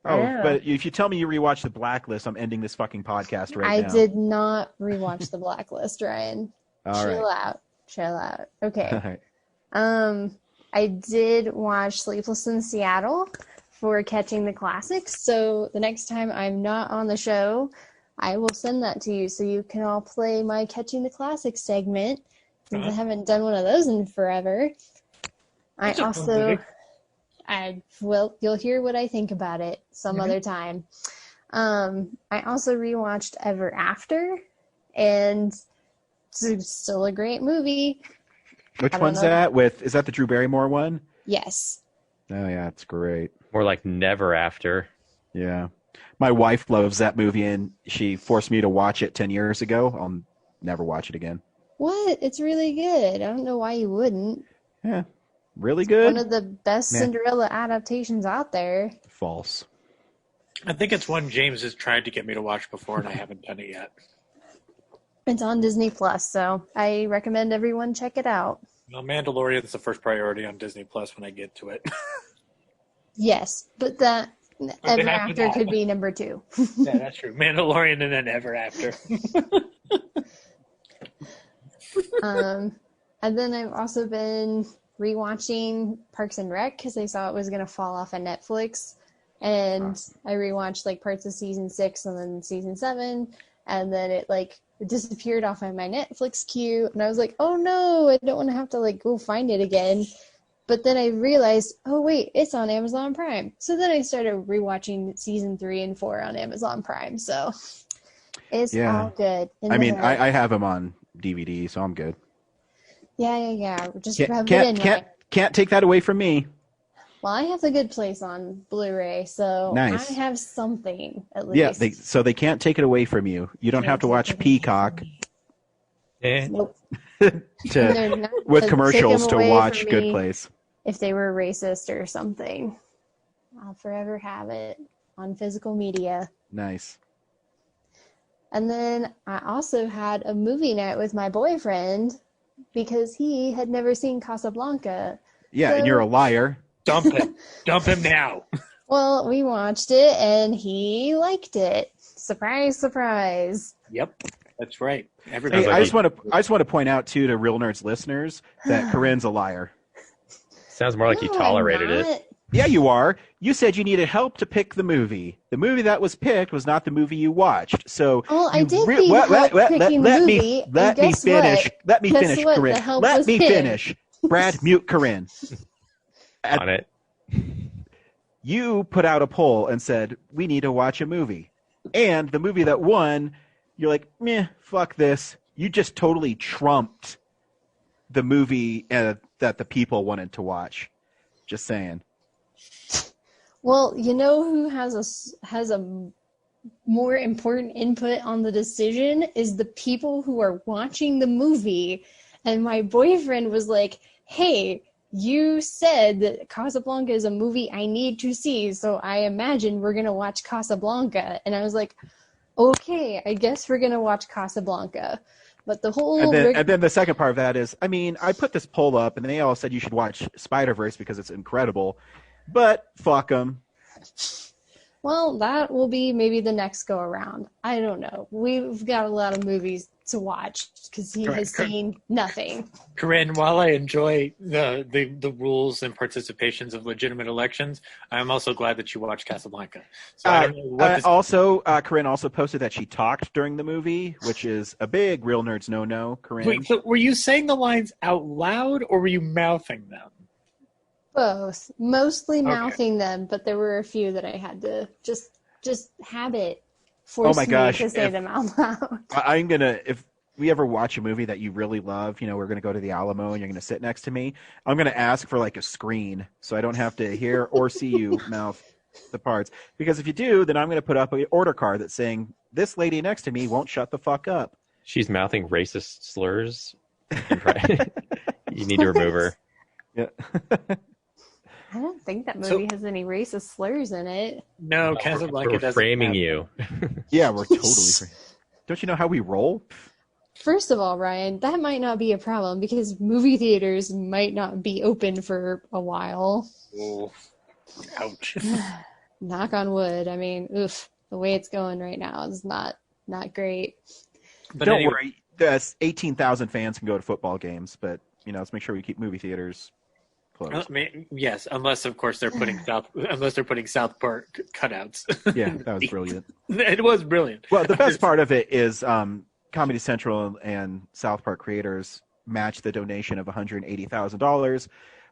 Oh, but if you tell me you rewatched The Blacklist, I'm ending this fucking podcast right now. I did not rewatch The Blacklist, Ryan. Chill out. Okay. All right. I did watch Sleepless in Seattle for Catching the Classics, so the next time I'm not on the show, I will send that to you so you can all play my Catching the Classics segment, since I haven't done one of those in forever. You'll hear what I think about it some other time. I also rewatched Ever After, and it's still a great movie. Which one's that? Is that the Drew Barrymore one? Yes. Oh yeah, it's great. More like Never After. Yeah. My wife loves that movie, and she forced me to watch it 10 years ago. I'll never watch it again. What? It's really good. I don't know why you wouldn't. Yeah. Really good? One of the best Cinderella adaptations out there. False. I think it's one James has tried to get me to watch before, and I haven't done it yet. It's on Disney Plus, so I recommend everyone check it out. Well, Mandalorian is the first priority on Disney Plus when I get to it. Yes, but that Ever After could be number 2. Yeah, that's true. Mandalorian and then Ever After. And then I've also been rewatching Parks and Rec because I saw it was going to fall off of Netflix. And I rewatched like parts of season 6 and then season 7. And then it disappeared off of my Netflix queue. And I was like, oh no, I don't want to have to go find it again. But then I realized, oh wait, it's on Amazon Prime. So then I started rewatching season 3 and 4 on Amazon Prime. So it's all good. I have them on DVD, so I'm good. Yeah. Just rub it in. Can't take that away from me. Well, I have the good place on Blu-ray, so nice. I have something at least. Yeah, so they can't take it away from you. You don't have to watch Peacock Nope. with commercials to watch Good Place. If they were racist or something, I'll forever have it on physical media. Nice. And then I also had a movie night with my boyfriend because he had never seen Casablanca. Yeah, and you're a liar. Dump him. Dump him now. Well, we watched it and he liked it. Surprise, surprise. Yep, that's right. Hey, I just want to point out to Real Nerds listeners that Corinne's a liar. Sounds more like he tolerated it. Yeah, you are. You said you needed help to pick the movie. The movie that was picked was not the movie you watched. So Well, I you did need help picking the movie. Let me finish. What? Let me Guess finish, what? Corinne. The help Let was me him. finish. Brad, mute Corinne. On it. You put out a poll and said, we need to watch a movie. And the movie that won, you're like, meh, fuck this. You just totally trumped the movie that the people wanted to watch. Just saying. Well, you know who has a more important input on the decision is the people who are watching the movie. And my boyfriend was like, hey, you said that Casablanca is a movie I need to see, so I imagine we're going to watch Casablanca. And I was like, okay, I guess we're going to watch Casablanca. But the whole... And then the second part of that is, I mean, I put this poll up, and they all said you should watch Spider-Verse because it's incredible. But fuck them. Well, that will be maybe the next go around. I don't know. We've got a lot of movies to watch because he has seen nothing. Corinne, while I enjoy the rules and participations of legitimate elections, I'm also glad that you watched Casablanca. So I don't know what also, Corinne also posted that she talked during the movie, which is a big Real Nerds no-no, Corinne. Wait, so were you saying the lines out loud or were you mouthing them? Both. Mostly mouthing them, but there were a few that I had to just habit force me to say them out loud. I'm going to, if we ever watch a movie that you really love, we're going to go to the Alamo and you're going to sit next to me, I'm going to ask for like a screen so I don't have to hear or see you mouth the parts. Because if you do, then I'm going to put up an order card that's saying, this lady next to me won't shut the fuck up. She's mouthing racist slurs. You need to remove her. Yeah. I don't think that movie has any racist slurs in it. No, Casablanca doesn't. We're framing you. Yeah, we're totally framing. Don't you know how we roll? First of all, Ryan, that might not be a problem because movie theaters might not be open for a while. Oh, ouch. Knock on wood. I mean, the way it's going right now is not great. But don't worry, 18,000 fans can go to football games, but let's make sure we keep movie theaters closed. Yes, unless of course they're putting South Park cutouts. Yeah, that was brilliant. It was brilliant. Well, the best part of it is Comedy Central and South Park creators matched the donation of $180,000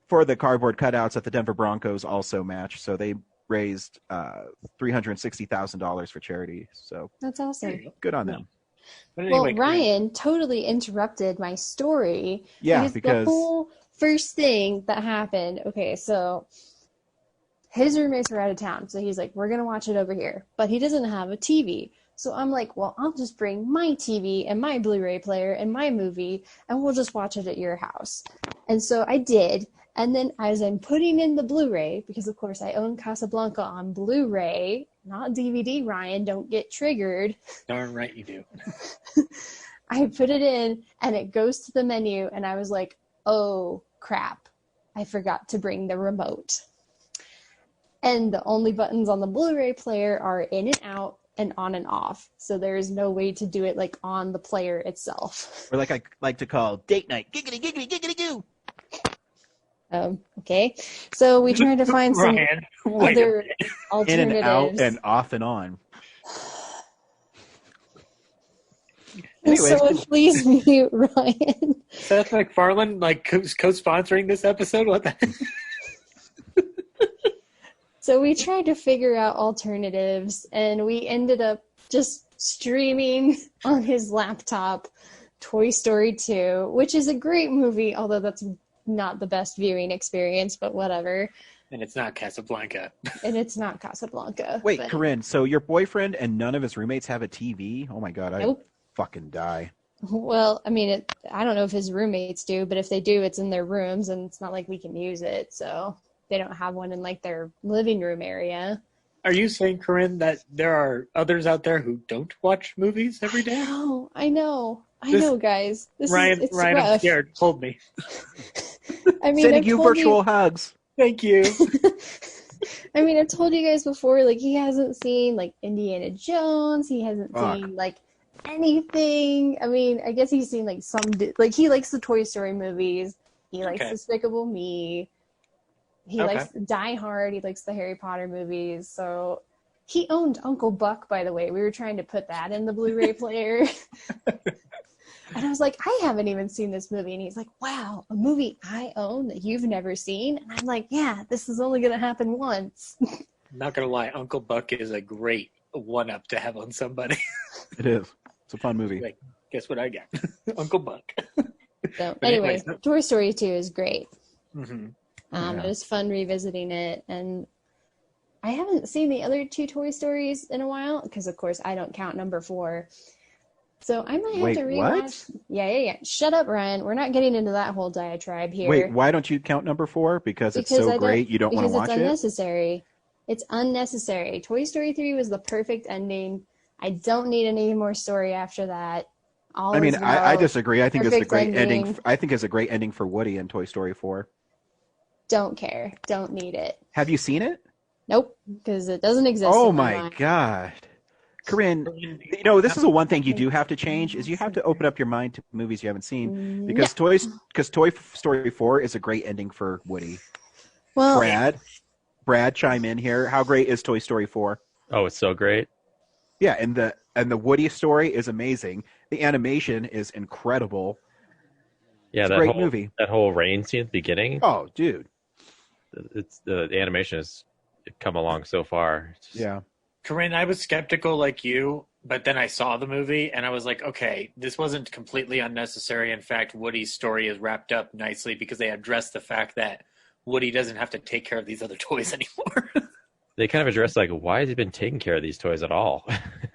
for the cardboard cutouts that the Denver Broncos also matched. So they raised $360,000 for charity. So that's awesome. Good on them. But anyway, Ryan totally interrupted my story. Yeah, because the whole first thing that happened. Okay, so his roommates were out of town, so he's like, "We're gonna watch it over here," but he doesn't have a TV. So I'm like, "Well, I'll just bring my TV and my Blu-ray player and my movie, and we'll just watch it at your house." And so I did. And then as I'm putting in the Blu-ray, because of course I own Casablanca on Blu-ray, not DVD, Ryan, don't get triggered. Darn right you do. I put it in and it goes to the menu and I was like, oh crap, I forgot to bring the remote. And the only buttons on the Blu-ray player are in and out and on and off. So there is no way to do it like on the player itself. Or like I like to call date night, giggity, giggity, giggity, goo. Okay, so we tried to find some other alternatives. In and out and off and on. Anyways, so please mute Ryan. Seth MacFarlane co-sponsoring this episode? What the? So we tried to figure out alternatives, and we ended up just streaming on his laptop Toy Story 2, which is a great movie, although that's not the best viewing experience, but whatever. And it's not Casablanca. Wait, but... Corinne, so your boyfriend and none of his roommates have a TV? Oh my God, nope. I'd fucking die. Well, I mean, I don't know if his roommates do, but if they do, it's in their rooms, and it's not like we can use it, so they don't have one in like their living room area. Are you saying, Corinne, that there are others out there who don't watch movies every day? I know, guys. Ryan, rough. I'm scared. Hold me. I mean, sending you virtual hugs. Thank you. I mean, I've told you guys before, like, he hasn't seen, like, Indiana Jones. He hasn't seen, like, anything. I mean, I guess he's seen, like, he likes the Toy Story movies. He likes Despicable Me. He likes Die Hard. He likes the Harry Potter movies. So he owned Uncle Buck, by the way. We were trying to put that in the Blu-ray player. And I was like, I haven't even seen this movie. And he's like, wow, a movie I own that you've never seen? And I'm like, yeah, this is only going to happen once. I'm not going to lie. Uncle Buck is a great one-up to have on somebody. It is. It's a fun movie. Like, guess what I got? Uncle Buck. So anyway, Toy Story 2 is great. Mm-hmm. It was fun revisiting it. And I haven't seen the other 2 Toy Stories in a while because, of course, I don't count number 4. So I might have to rewatch. What? Yeah. Shut up, Ryan. We're not getting into that whole diatribe here. Wait, why don't you count number 4? Because it's so great you don't want to watch it? Because it's unnecessary. It's unnecessary. Toy Story 3 was the perfect ending. I don't need any more story after that. I disagree. I think it's a great ending. I think it's a great ending for Woody in Toy Story 4. Don't care. Don't need it. Have you seen it? Nope, because it doesn't exist. Oh my God. Corinne, this is the one thing you do have to change is you have to open up your mind to movies you haven't seen because Toy Story 4 is a great ending for Woody. Well, Brad, chime in here. How great is Toy Story 4? Oh, it's so great. Yeah, and the Woody story is amazing. The animation is incredible. Yeah, it's a great movie. That whole rain scene at the beginning. Oh, dude. It's the animation has come along so far. Yeah. Corinne, I was skeptical like you, but then I saw the movie and I was like, okay, this wasn't completely unnecessary. In fact, Woody's story is wrapped up nicely because they addressed the fact that Woody doesn't have to take care of these other toys anymore. They kind of addressed like, why has he been taking care of these toys at all?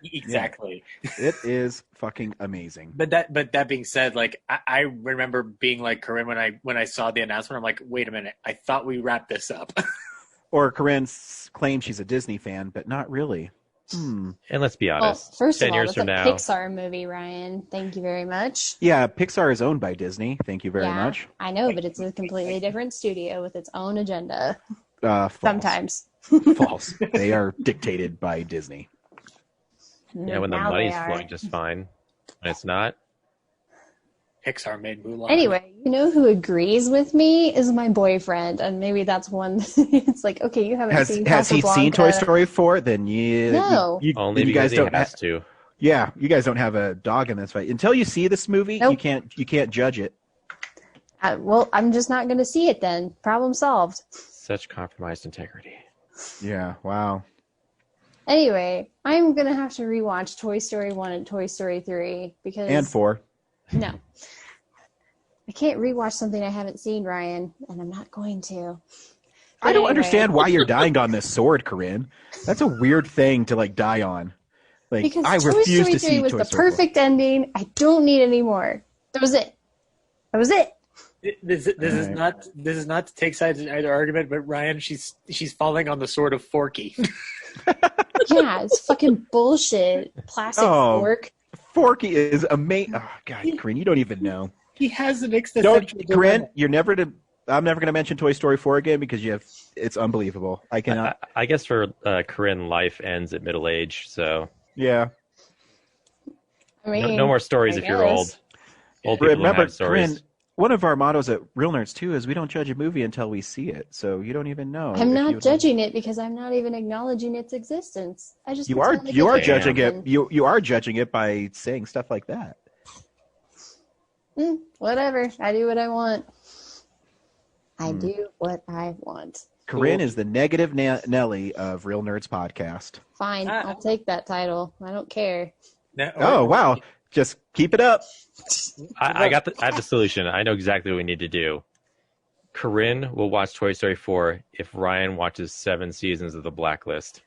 Exactly. Yeah. It is fucking amazing. But that being said, like I remember being like Corinne when I saw the announcement, I'm like, wait a minute, I thought we wrapped this up. Or Corinne claims she's a Disney fan, but not really. And let's be honest. Well, first 10 of all, years it's from a now, Pixar movie, Ryan. Thank you very much. Yeah, Pixar is owned by Disney. Thank you very much. I know, but it's a completely different studio with its own agenda. False. Sometimes. False. They are dictated by Disney. Yeah, when the money's flowing just fine. When it's not. Pixar made Mulan. Anyway, you know who agrees with me is my boyfriend, and maybe that's one. It's like, okay, you haven't seen. Has he seen Toy Story 4? Then no. Only you because guys don't he has to. Yeah, you guys don't have a dog in this fight. Until you see this movie, nope. you can't judge it. Well, I'm just not going to see it then. Problem solved. Such compromised integrity. Yeah. Wow. Anyway, I'm going to have to rewatch Toy Story 1 and Toy Story 3 because and 4. No. I can't rewatch something I haven't seen, Ryan, and I'm not going to. But I don't understand why you're dying on this sword, Corinne. That's a weird thing to die on. Because I Toy refuse Story to see 3 was Toy the Story 4. perfect ending. I don't need any more. That was it. This is not to take sides in either argument, but Ryan, she's falling on the sword of Forky. Yeah, it's fucking bullshit. Plastic fork. Forky is amazing. Oh God, Corinne, you don't even know. He has an existential Corinne, I'm never going to mention Toy Story 4 again because it's unbelievable. I cannot. I guess for Corinne, life ends at middle age, so yeah. I mean, no more stories if you're old. Old people don't have stories. Corinne, one of our mottos at Real Nerds too is we don't judge a movie until we see it. So you don't even know. I'm not judging it because I'm not even acknowledging its existence. I just you are judging it. You are judging it by saying stuff like that. Whatever. I do what I want. I do what I want. Corinne is the negative Nelly of Real Nerds podcast. Fine, I'll take that title. I don't care. Oh wow! Just keep it up. I have the solution. I know exactly what we need to do. Corinne will watch Toy Story 4 if Ryan watches 7 seasons of The Blacklist.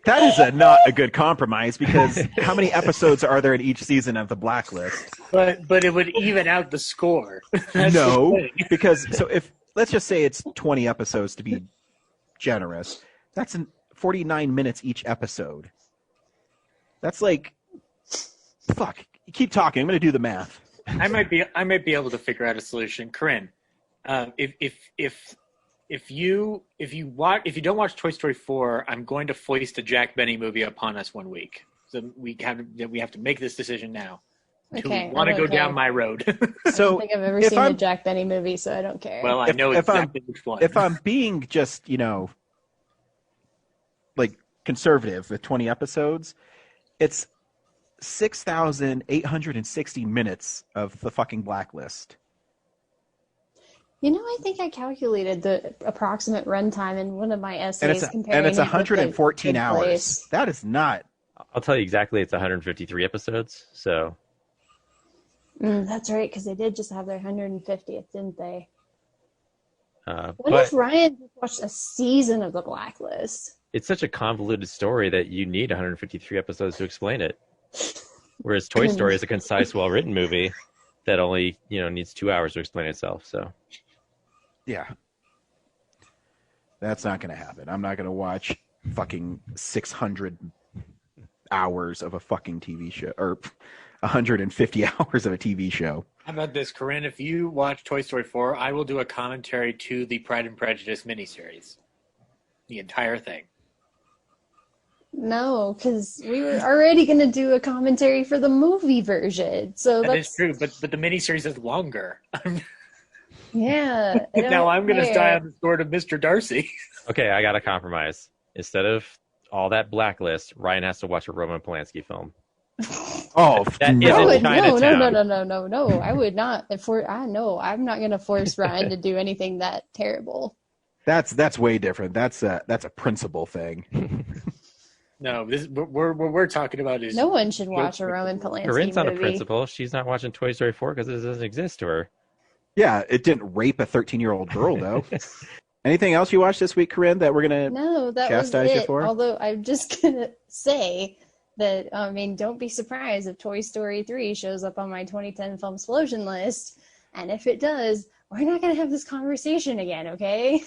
That is not a good compromise because how many episodes are there in each season of The Blacklist? But it would even out the score. No, because if let's just say it's 20 episodes to be generous, that's 49 minutes each episode. That's fuck. Keep talking. I'm going to do the math. I might be able to figure out a solution, Corinne. If you don't watch Toy Story 4, I'm going to foist a Jack Benny movie upon us one week. So we have to make this decision now. Okay, want I to don't go down care. my road. I So don't think I've ever if seen a I'm Jack Benny movie, so I don't care. Well, I know if I'm- exactly which one. if I'm being just, like conservative with 20 episodes, it's 6,860 minutes of the fucking Blacklist. I think I calculated the approximate runtime in one of my And essays it's comparing it with 114 The Good hours. Place. That is not. I'll tell you exactly. It's 153 episodes. So That's right, because they did just have their 150th, didn't they? What but if Ryan just watched a season of The Blacklist? it's such a convoluted story that you need 153 episodes to explain it. Whereas Toy Story is a concise, well-written movie that only needs 2 hours to explain itself. So Yeah. That's not going to happen. I'm not going to watch fucking 600 hours of a fucking TV show, or 150 hours of a TV show. How about this, Corinne? If you watch Toy Story 4, I will do a commentary to the Pride and Prejudice miniseries. The entire thing. No, because we were already going to do a commentary for the movie version. So That that's is true, but the miniseries is longer. yeah. Now I'm going to die on the sword of Mr. Darcy. okay, I got a compromise. Instead of all that Blacklist, Ryan has to watch a Roman Polanski film. Oh, That no. isn't Chinatown. No. I would not. I'm not going to force Ryan to do anything that terrible. That's way different. That's a principle thing. No, what we're talking about is No one should watch a Roman Polanski Corinne's not a movie. principal. She's not watching Toy Story 4 because it doesn't exist to her. Yeah, it didn't rape a 13-year-old girl, though. Anything else you watched this week, Corinne, that we're going to No, that was chastise you it. for? Although I'm just going to say that, don't be surprised if Toy Story 3 shows up on my 2010 film explosion list. And if it does, we're not going to have this conversation again, okay?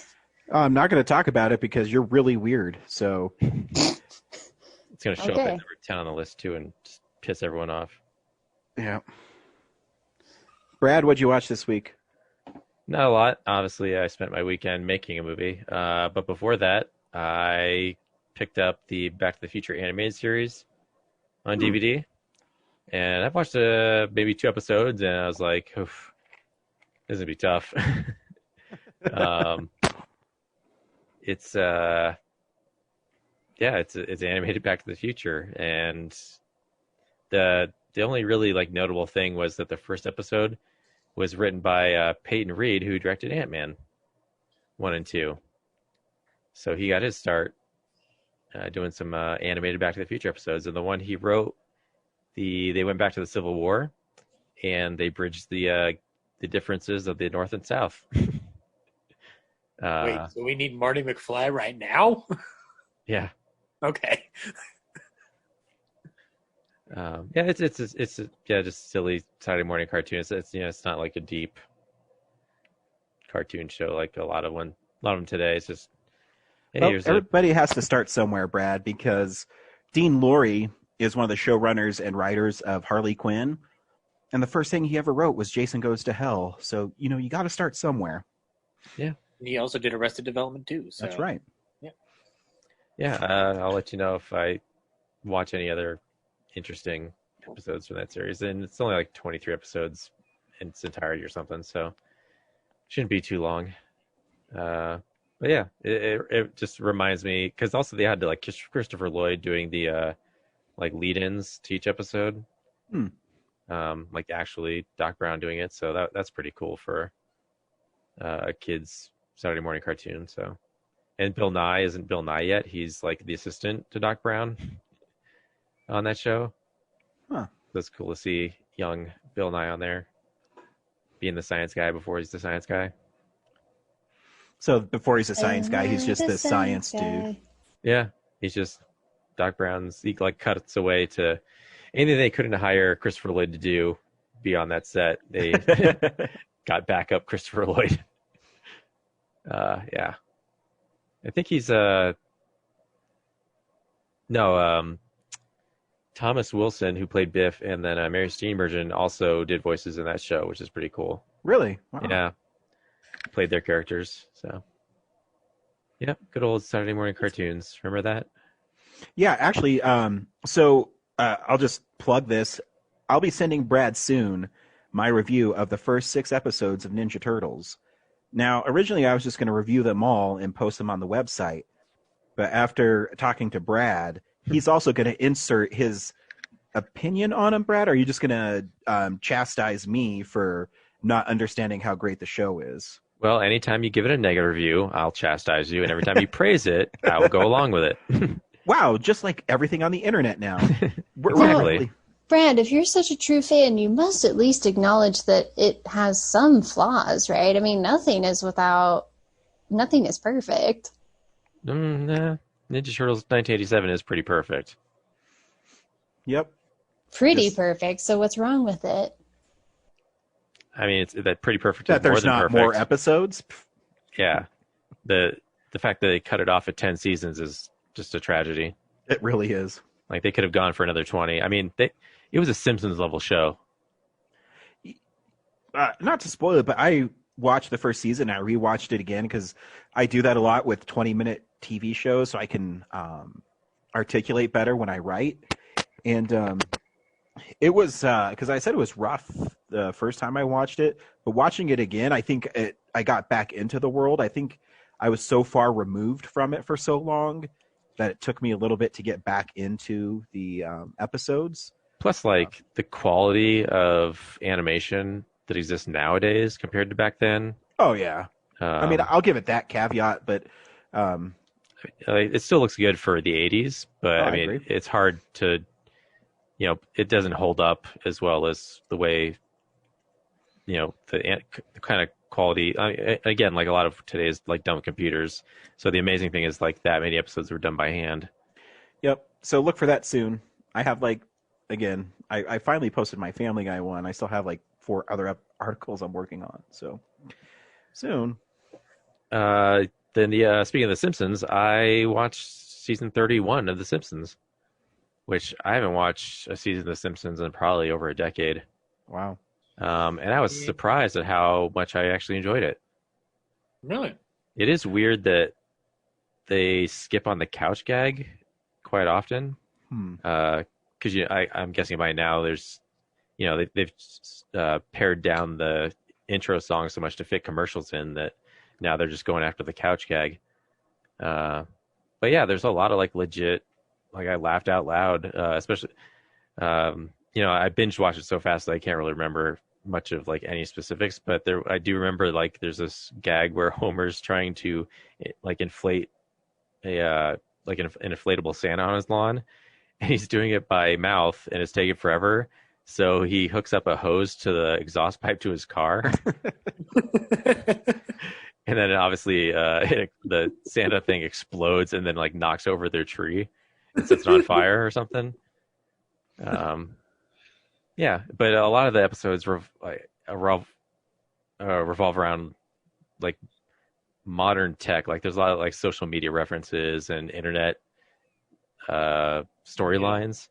I'm not going to talk about it because you're really weird. So It's going to show up Okay. at number 10 on the list, too, and just piss everyone off. yeah. Brad, what'd you watch this week? Not a lot. Obviously, I spent my weekend making a movie. But before that, I picked up the Back to the Future animated series on DVD. And I've watched maybe 2 episodes, and I was like, oof, this is going to be tough. It's it's animated Back to the Future, and the only really notable thing was that the first episode was written by Peyton Reed, who directed Ant-Man 1 and 2. So he got his start doing some animated Back to the Future episodes, and the one he wrote, they went back to the Civil War, and they bridged the differences of the North and South. wait, so we need Marty McFly right now? Yeah. Okay. It's just silly Saturday morning cartoon. It's not like a deep cartoon show like a lot of them today. It's just Everybody has to start somewhere, Brad, because Dean Lorey is one of the showrunners and writers of Harley Quinn, and the first thing he ever wrote was Jason Goes to Hell. So you got to start somewhere. Yeah. He also did Arrested Development too. So. That's right. Yeah, I'll let you know if I watch any other interesting episodes from that series. And it's only 23 episodes in its entirety or something, so shouldn't be too long. But yeah, it just reminds me, because also they had Christopher Lloyd doing the lead-ins to each episode. Actually Doc Brown doing it, so that's pretty cool for a kid's Saturday morning cartoon. So. And Bill Nye isn't Bill Nye yet. He's the assistant to Doc Brown on that show. Huh. That's cool to see young Bill Nye on there, being the science guy before he's the science guy. So before he's a science guy, he's just the science dude. Yeah, he's just Doc Brown's. He cuts away to anything they couldn't hire Christopher Lloyd to do. Be on that set. They got backup Christopher Lloyd. Yeah. I think he's Thomas Wilson, who played Biff, and then Mary Steenburgen also did voices in that show, which is pretty cool. Really? Wow. Yeah, played their characters. So, yeah, good old Saturday morning cartoons. Remember that? Yeah, actually. So I'll just plug this. I'll be sending Brad soon my review of the first 6 episodes of Ninja Turtles. Now, originally I was just going to review them all and post them on the website. But after talking to Brad, he's also going to insert his opinion on them. Brad, or are you just going to chastise me for not understanding how great the show is? Well, anytime you give it a negative review, I'll chastise you. And every time you praise it, I will go along with it. Wow, just like everything on the internet now. Exactly. Brad, if you're such a true fan, you must at least acknowledge that it has some flaws, right? I mean, nothing is perfect. Nah. Ninja Turtles 1987 is pretty perfect. Yep. Pretty perfect. So what's wrong with it? I mean, it's that pretty perfect. That is there's more than not perfect. more episodes? Yeah. The fact that they cut it off at 10 seasons is just a tragedy. It really is. Like, they could have gone for another 20. I mean, it was a Simpsons level show. Not to spoil it, but I watched the first season. I rewatched it again because I do that a lot with 20-minute TV shows, so I can articulate better when I write. And it was because I said it was rough the first time I watched it, but watching it again, I think I got back into the world. I think I was so far removed from it for so long that it took me a little bit to get back into the episodes. Plus, like, the quality of animation that exists nowadays compared to back then. Oh, yeah. I mean, I'll give it that caveat, but... it still looks good for the 80s, but I mean, agree. it's hard to, it doesn't hold up as well as the way, the kind of quality. Again, like a lot of today's like dumb computers. So the amazing thing is like that many episodes were done by hand. Yep. So look for that soon. I have I finally posted my Family Guy one. I still have like 4 other articles I'm working on. So soon. Then speaking of The Simpsons, I watched season 31 of The Simpsons, which I haven't watched a season of The Simpsons in probably over a decade. Wow. And I was surprised at how much I actually enjoyed it. Really? It is weird that they skip on the couch gag quite often. Because I'm guessing by now there's, they've pared down the intro song so much to fit commercials in that now they're just going after the couch gag. But yeah, there's a lot of like legit, like I laughed out loud, especially, I binge watched it so fast that I can't really remember much of like any specifics, but I do remember like there's this gag where Homer's trying to like inflate an inflatable Santa on his lawn, and he's doing it by mouth and it's taking forever. So he hooks up a hose to the exhaust pipe to his car. And then obviously the Santa thing explodes and then like knocks over their tree and sets it on fire or something. Yeah, but a lot of the episodes revolve around like modern tech. Like there's a lot of like social media references and internet storylines.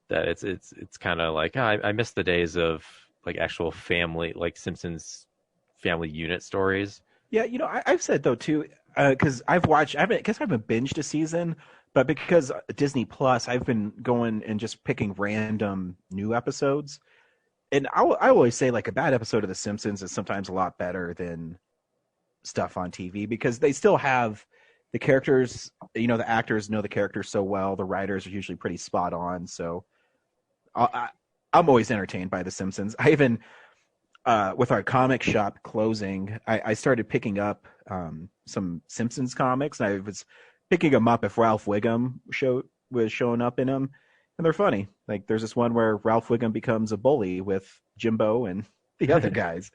That it's kind of like I miss the days of like actual family, like Simpsons family unit stories. Yeah, I've said though too, because I haven't binged a season, but because Disney Plus, I've been going and just picking random new episodes, and I always say like a bad episode of The Simpsons is sometimes a lot better than stuff on TV because they still have the characters, the actors know the characters so well, the writers are usually pretty spot on, so I'm always entertained by The Simpsons. I even with our comic shop closing, I started picking up some Simpsons comics. And I was picking them up if Ralph Wiggum was showing up in them, and they're funny. Like there's this one where Ralph Wiggum becomes a bully with Jimbo and the other guys.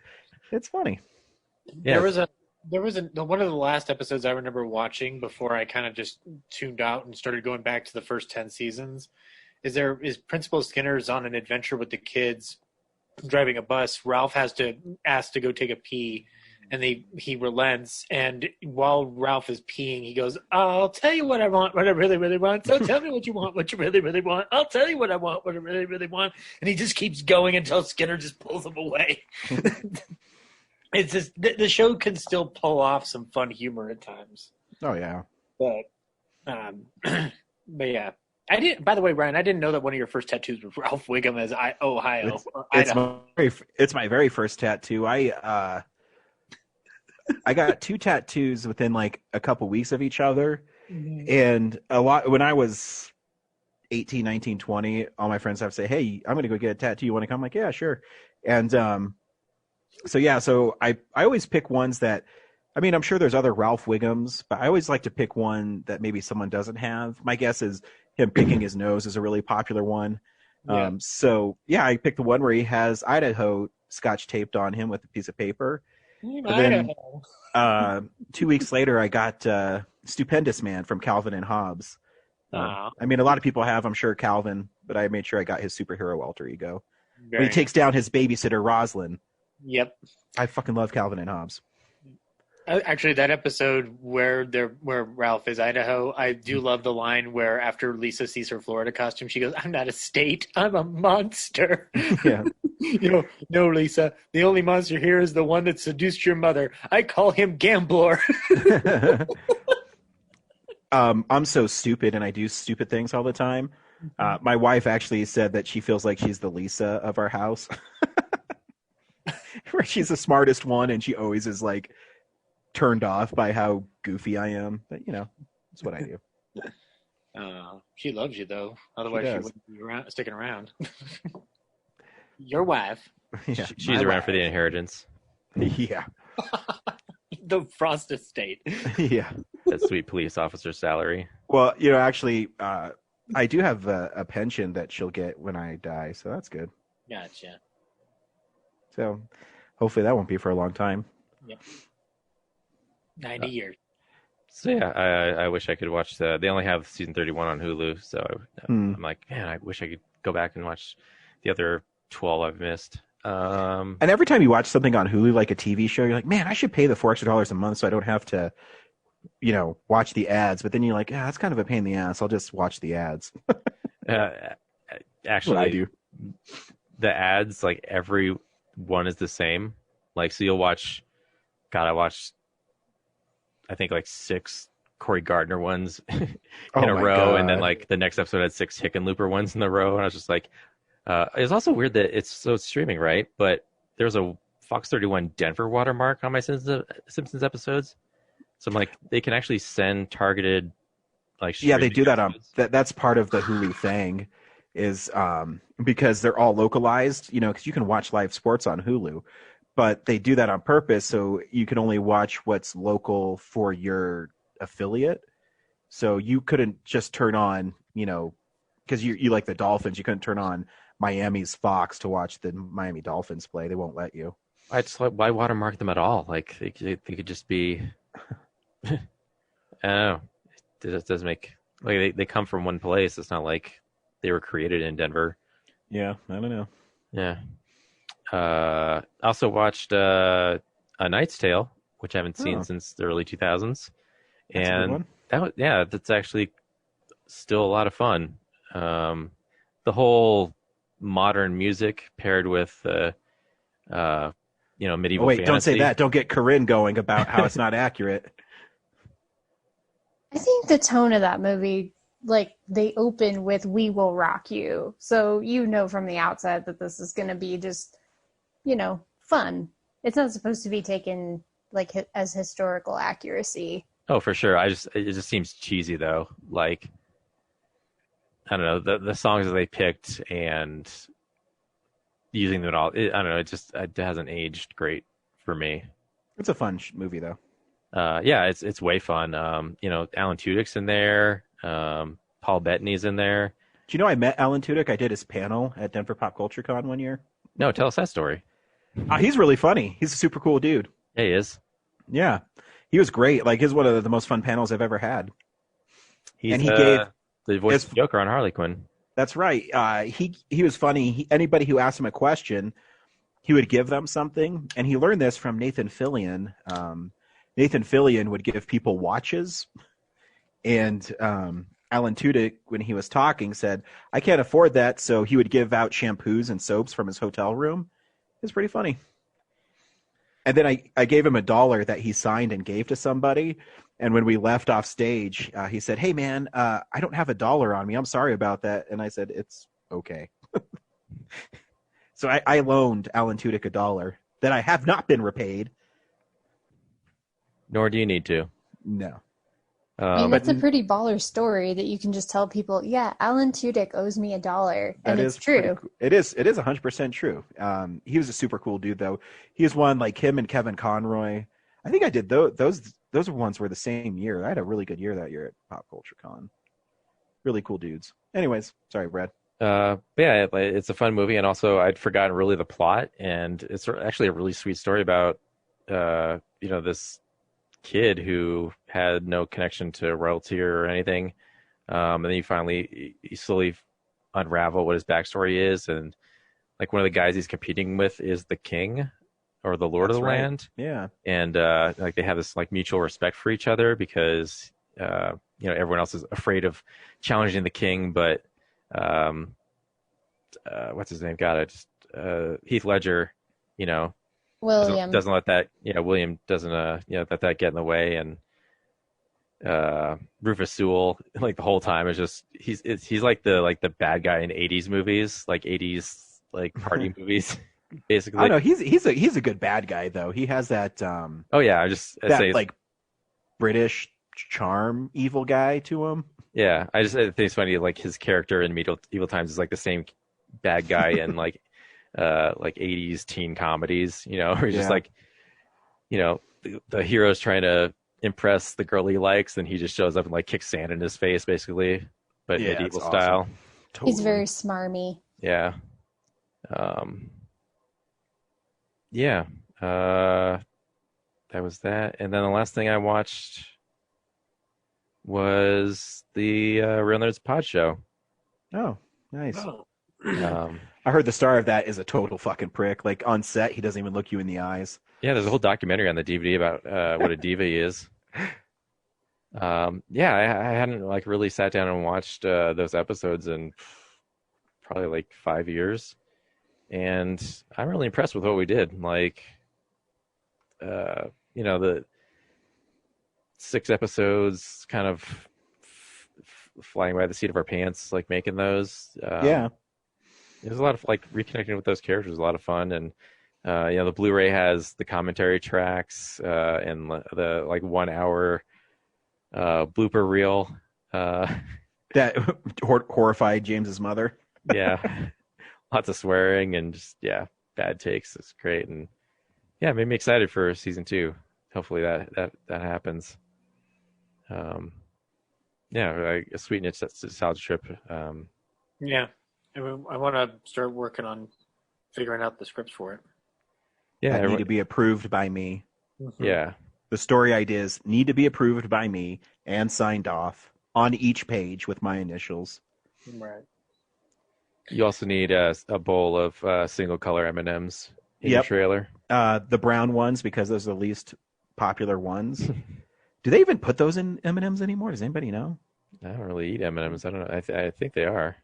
It's funny. Yeah. There was one of the last episodes I remember watching before I kind of just tuned out and started going back to the first 10 seasons. Is Principal Skinner's on an adventure with the kids driving a bus. Ralph has to ask to go take a pee, and he relents. And while Ralph is peeing, he goes, "I'll tell you what I want, what I really, really want. So tell me what you want, what you really, really want. I'll tell you what I want, what I really, really want." And he just keeps going until Skinner just pulls him away. It's just the show can still pull off some fun humor at times. Oh yeah, but yeah, I didn't. By the way, Brian, I didn't know that one of your first tattoos was Ralph Wiggum as Ohio. It's my very first tattoo. I got two tattoos within like a couple weeks of each other. Mm-hmm. And a lot when I was 18, 19, 20, all my friends have to say, "Hey, I'm going to go get a tattoo. You want to come?" I'm like, "Yeah, sure." And so I always pick ones that, I mean, I'm sure there's other Ralph Wiggums, but I always like to pick one that maybe someone doesn't have. My guess is him picking his nose is a really popular one. Yeah. So yeah, I picked the one where he has Idaho scotch taped on him with a piece of paper. But then 2 weeks later, I got Stupendous Man from Calvin and Hobbes. I mean, a lot of people have, I'm sure, Calvin, but I made sure I got his superhero alter ego. When he takes down his babysitter, Rosalind. Yep. I fucking love Calvin and Hobbes. Actually, that episode where Ralph is Idaho, I do love the line where after Lisa sees her Florida costume, she goes, "I'm not a state, I'm a monster." Yeah. No, Lisa, the only monster here is the one that seduced your mother. I call him Gambler. I'm so stupid and I do stupid things all the time. My wife actually said that she feels like she's the Lisa of our house. Where she's the smartest one and she always is like turned off by how goofy I am. But it's what I do. She loves you though. Otherwise she wouldn't be sticking around. Your wife. Yeah, she's around for the inheritance. Yeah. The Frost estate. Yeah. That sweet police officer salary. Well, actually, I do have a pension that she'll get when I die, so that's good. Gotcha. So hopefully that won't be for a long time. Yep. 90 years. So yeah, I wish I could watch they only have season 31 on Hulu, so I'm like, man, I wish I could go back and watch the other 12 I've missed. And every time you watch something on Hulu, like a TV show, you're like, man, I should pay the $4 a month so I don't have to, watch the ads. But then you're like, that's kind of a pain in the ass. I'll just watch the ads. Actually, what I do. The ads, like every one is the same. Like, so you'll watch, I watched, I think like 6 Corey Gardner ones in a row. God. And then like the next episode had 6 Hickenlooper ones in a row. And I was just like, it's also weird that it's streaming, right? But there's a Fox 31 Denver watermark on my Simpsons episodes. So I'm like, they can actually send targeted, like, yeah, they do that on that's part of the Hulu thing, is because they're all localized, because you can watch live sports on Hulu, but they do that on purpose so you can only watch what's local for your affiliate. So you couldn't just turn on, because you like the Dolphins, you couldn't turn on Miami's Fox to watch the Miami Dolphins play. They won't let you. Why watermark them at all? Like they could just be. I don't know. It doesn't make like they come from one place. It's not like they were created in Denver. Yeah, I don't know. Yeah. Also watched A Knight's Tale, which I haven't seen since the early 2000s, and that's actually still a lot of fun. The whole modern music paired with medieval fantasy. Don't say that. Don't get Corinne going about how it's not accurate. I think the tone of that movie, like, they open with "We Will Rock You," so from the outset that this is going to be just, fun. It's not supposed to be taken like as historical accuracy. Oh, for sure. It just seems cheesy though. Like, I don't know, the songs that they picked and using them all. I don't know. It hasn't aged great for me. It's a fun movie though. Yeah, it's way fun. Alan Tudyk's in there. Paul Bettany's in there. Do you know I met Alan Tudyk? I did his panel at Denver Pop Culture Con one year. No, tell us that story. He's really funny. He's a super cool dude. Yeah, he is. Yeah, he was great. Like, he's one of the most fun panels I've ever had. He gave the voice of Joker on Harley Quinn. That's right. He was funny. Anybody who asked him a question, he would give them something, and he learned this from Nathan Fillion. Nathan Fillion would give people watches, and Alan Tudyk, when he was talking, said, "I can't afford that," so he would give out shampoos and soaps from his hotel room. It's pretty funny. And then I gave him $1 that he signed and gave to somebody, And when we left off stage, he said, "Hey, man, I don't have $1 on me. I'm sorry about that." And I said, "It's okay." So I loaned Alan Tudyk $1 that I have not been repaid. Nor do you need to. No. I mean, that's a pretty baller story that you can just tell people, yeah, Alan Tudyk owes me $1. And it's true. It is 100% true. He was a super cool dude, though. He was one like him and Kevin Conroy. I think I did those ones were the same year. I had a really good year that year at Pop Culture Con. Really cool dudes. Anyways, sorry, Brad. Yeah, it's a fun movie, and also I'd forgotten really the plot, and it's actually a really sweet story about this kid who had no connection to royalty or anything, and then you slowly unravel what his backstory is, and like one of the guys he's competing with is the king or the lord of the land. Yeah, and like they have this like mutual respect for each other because everyone else is afraid of challenging the king, but what's his name? Heath Ledger, William doesn't let that, William doesn't, let that get in the way. And Rufus Sewell, like the whole time is just, he's like the bad guy in 80s movies, like 80s, like party movies, basically. I know he's a good bad guy though. He has that, oh yeah. I say like British charm evil guy to him. Yeah. I think it's funny. Like his character in Evil Times is like the same bad guy in like 80s teen comedies, where he's just like, the hero's trying to impress the girl he likes, and he just shows up and like kicks sand in his face, basically, but medieval style. Awesome. Totally. He's very smarmy. Yeah. Yeah. That was that. And then the last thing I watched was the Real Nerds Pod Show. Oh, nice. Oh. I heard the star of that is a total fucking prick. Like on set, he doesn't even look you in the eyes. Yeah, there's a whole documentary on the DVD about what a diva he is. Yeah, I hadn't like really sat down and watched those episodes in probably like 5 years, and I'm really impressed with what we did. Like, the 6 episodes, kind of flying by the seat of our pants, like making those. Yeah. It was a lot of like reconnecting with those characters was a lot of fun, and the Blu-ray has the commentary tracks and the like 1 hour blooper reel that horrified James's mother. Yeah, lots of swearing and just bad takes. It's great, and it made me excited for season 2. Hopefully that happens. A sweet niche nostalgia trip. Yeah. I want to start working on figuring out the scripts for it. Yeah, need to be approved by me. Mm-hmm. Yeah, the story ideas need to be approved by me and signed off on each page with my initials. Right. You also need a bowl of single color M&Ms in your trailer. The brown ones, because those are the least popular ones. Do they even put those in M&Ms anymore? Does anybody know? I don't really eat M&Ms. I don't know. I think they are.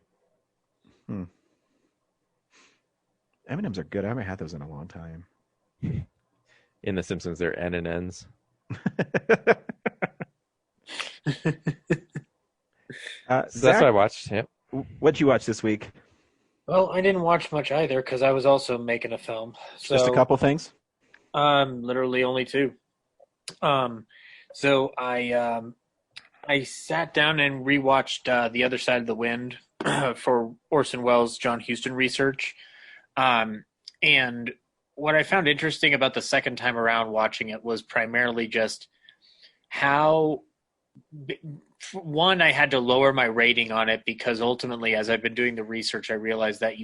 M&Ms are good. I haven't had those in a long time. In The Simpsons, they're N and N's. So that's what I watched. Yep. What'd you watch this week? Well, I didn't watch much either because I was also making a film. So, just a couple things? Literally only 2. So I sat down and rewatched The Other Side of the Wind for Orson Welles' John Huston research. And what I found interesting about the second time around watching it was primarily just how, one, I had to lower my rating on it because ultimately, as I've been doing the research, I realized that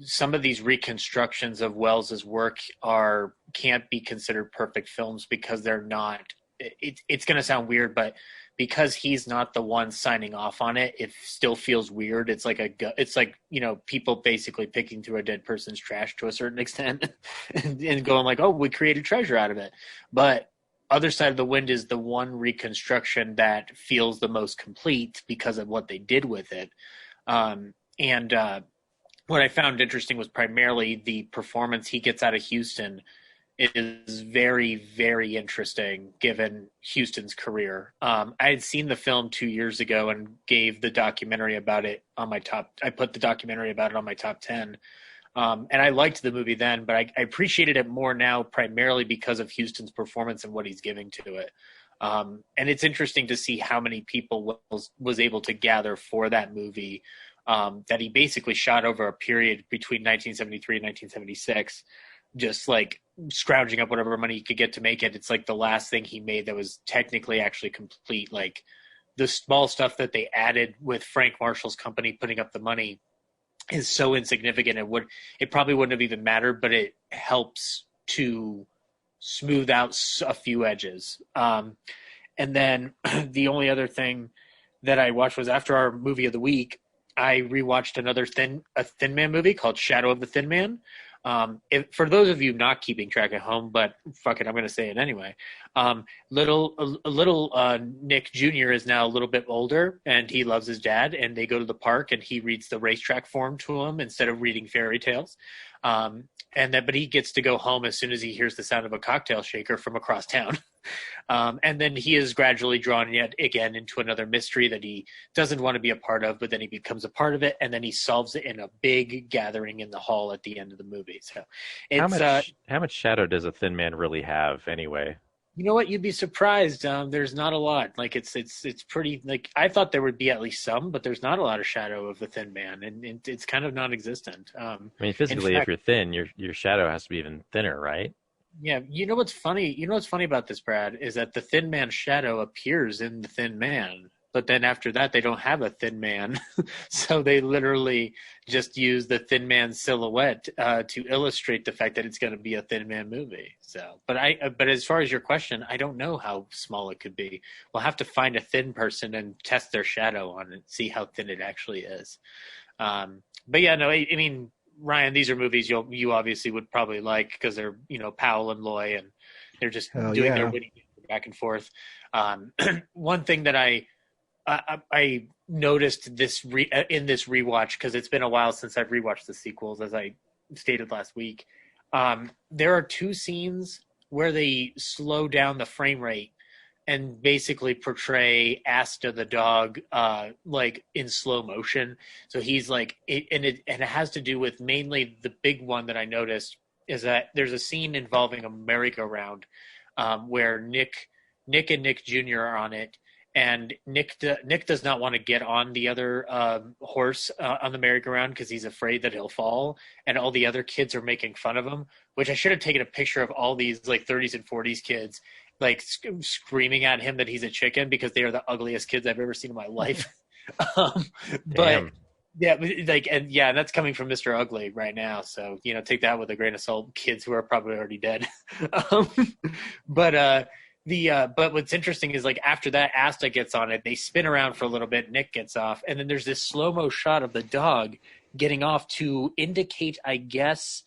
some of these reconstructions of Welles's work can't be considered perfect films because they're not. It's going to sound weird, but because he's not the one signing off on it, it still feels weird. It's like people basically picking through a dead person's trash to a certain extent and going like, oh, we created treasure out of it. But Other Side of the Wind is the one reconstruction that feels the most complete because of what they did with it. What I found interesting was primarily the performance he gets out of Houston is very, very interesting given Houston's career. I had seen the film 2 years ago and gave the documentary about it on my top. I put the documentary about it on my top 10. And I liked the movie then, but I appreciated it more now, primarily because of Houston's performance and what he's giving to it. And it's interesting to see how many people was able to gather for that movie, that he basically shot over a period between 1973 and 1976, just like scrounging up whatever money he could get to make it. It's like the last thing he made that was technically actually complete. Like the small stuff that they added with Frank Marshall's company putting up the money is so insignificant. It probably wouldn't have even mattered, but it helps to smooth out a few edges. And then the only other thing that I watched was, after our movie of the week, I rewatched a Thin Man movie called Shadow of the Thin Man. For those of you not keeping track at home, but fuck it, I'm going to say it anyway. Little Nick Jr. is now a little bit older, and he loves his dad, and they go to the park, and he reads the racetrack form to him instead of reading fairy tales. But he gets to go home as soon as he hears the sound of a cocktail shaker from across town. And then he is gradually drawn yet again into another mystery that he doesn't want to be a part of, but then he becomes a part of it, and then he solves it in a big gathering in the hall at the end of the movie. So it's how much shadow does a Thin Man really have anyway? You know what? You'd be surprised. There's not a lot. Like it's pretty. Like I thought there would be at least some, but there's not a lot of shadow of the Thin Man, and it's kind of non-existent. I mean, physically, if you're thin, your shadow has to be even thinner, right? Yeah. You know what's funny? You know what's funny about this, Brad, is that the Thin Man's shadow appears in the Thin Man, but then after that, they don't have a Thin Man, so they literally just use the Thin Man silhouette to illustrate the fact that it's going to be a Thin Man movie. So, but as far as your question, I don't know how small it could be. We'll have to find a thin person and test their shadow on it, see how thin it actually is. But yeah, no, I mean, Ryan, these are movies you obviously would probably like because they're, Powell and Loy, and they're just doing their witty back and forth. One thing that I noticed in this rewatch, because it's been a while since I've rewatched the sequels, as I stated last week. There are two scenes where they slow down the frame rate and basically portray Asta the dog like in slow motion. So he's like, it has to do with, mainly the big one that I noticed is that there's a scene involving a merry-go-round where Nick and Nick Jr. are on it. And Nick does not want to get on the other horse on the merry-go-round because he's afraid that he'll fall. And all the other kids are making fun of him, which I should have taken a picture of all these like 30s and 40s kids like screaming at him that he's a chicken, because they are the ugliest kids I've ever seen in my life. But yeah, and that's coming from Mr. Ugly right now. So, take that with a grain of salt, kids who are probably already dead. But what's interesting is, like, after that, Asta gets on it. They spin around for a little bit. Nick gets off, and then there's this slow-mo shot of the dog getting off to indicate, I guess,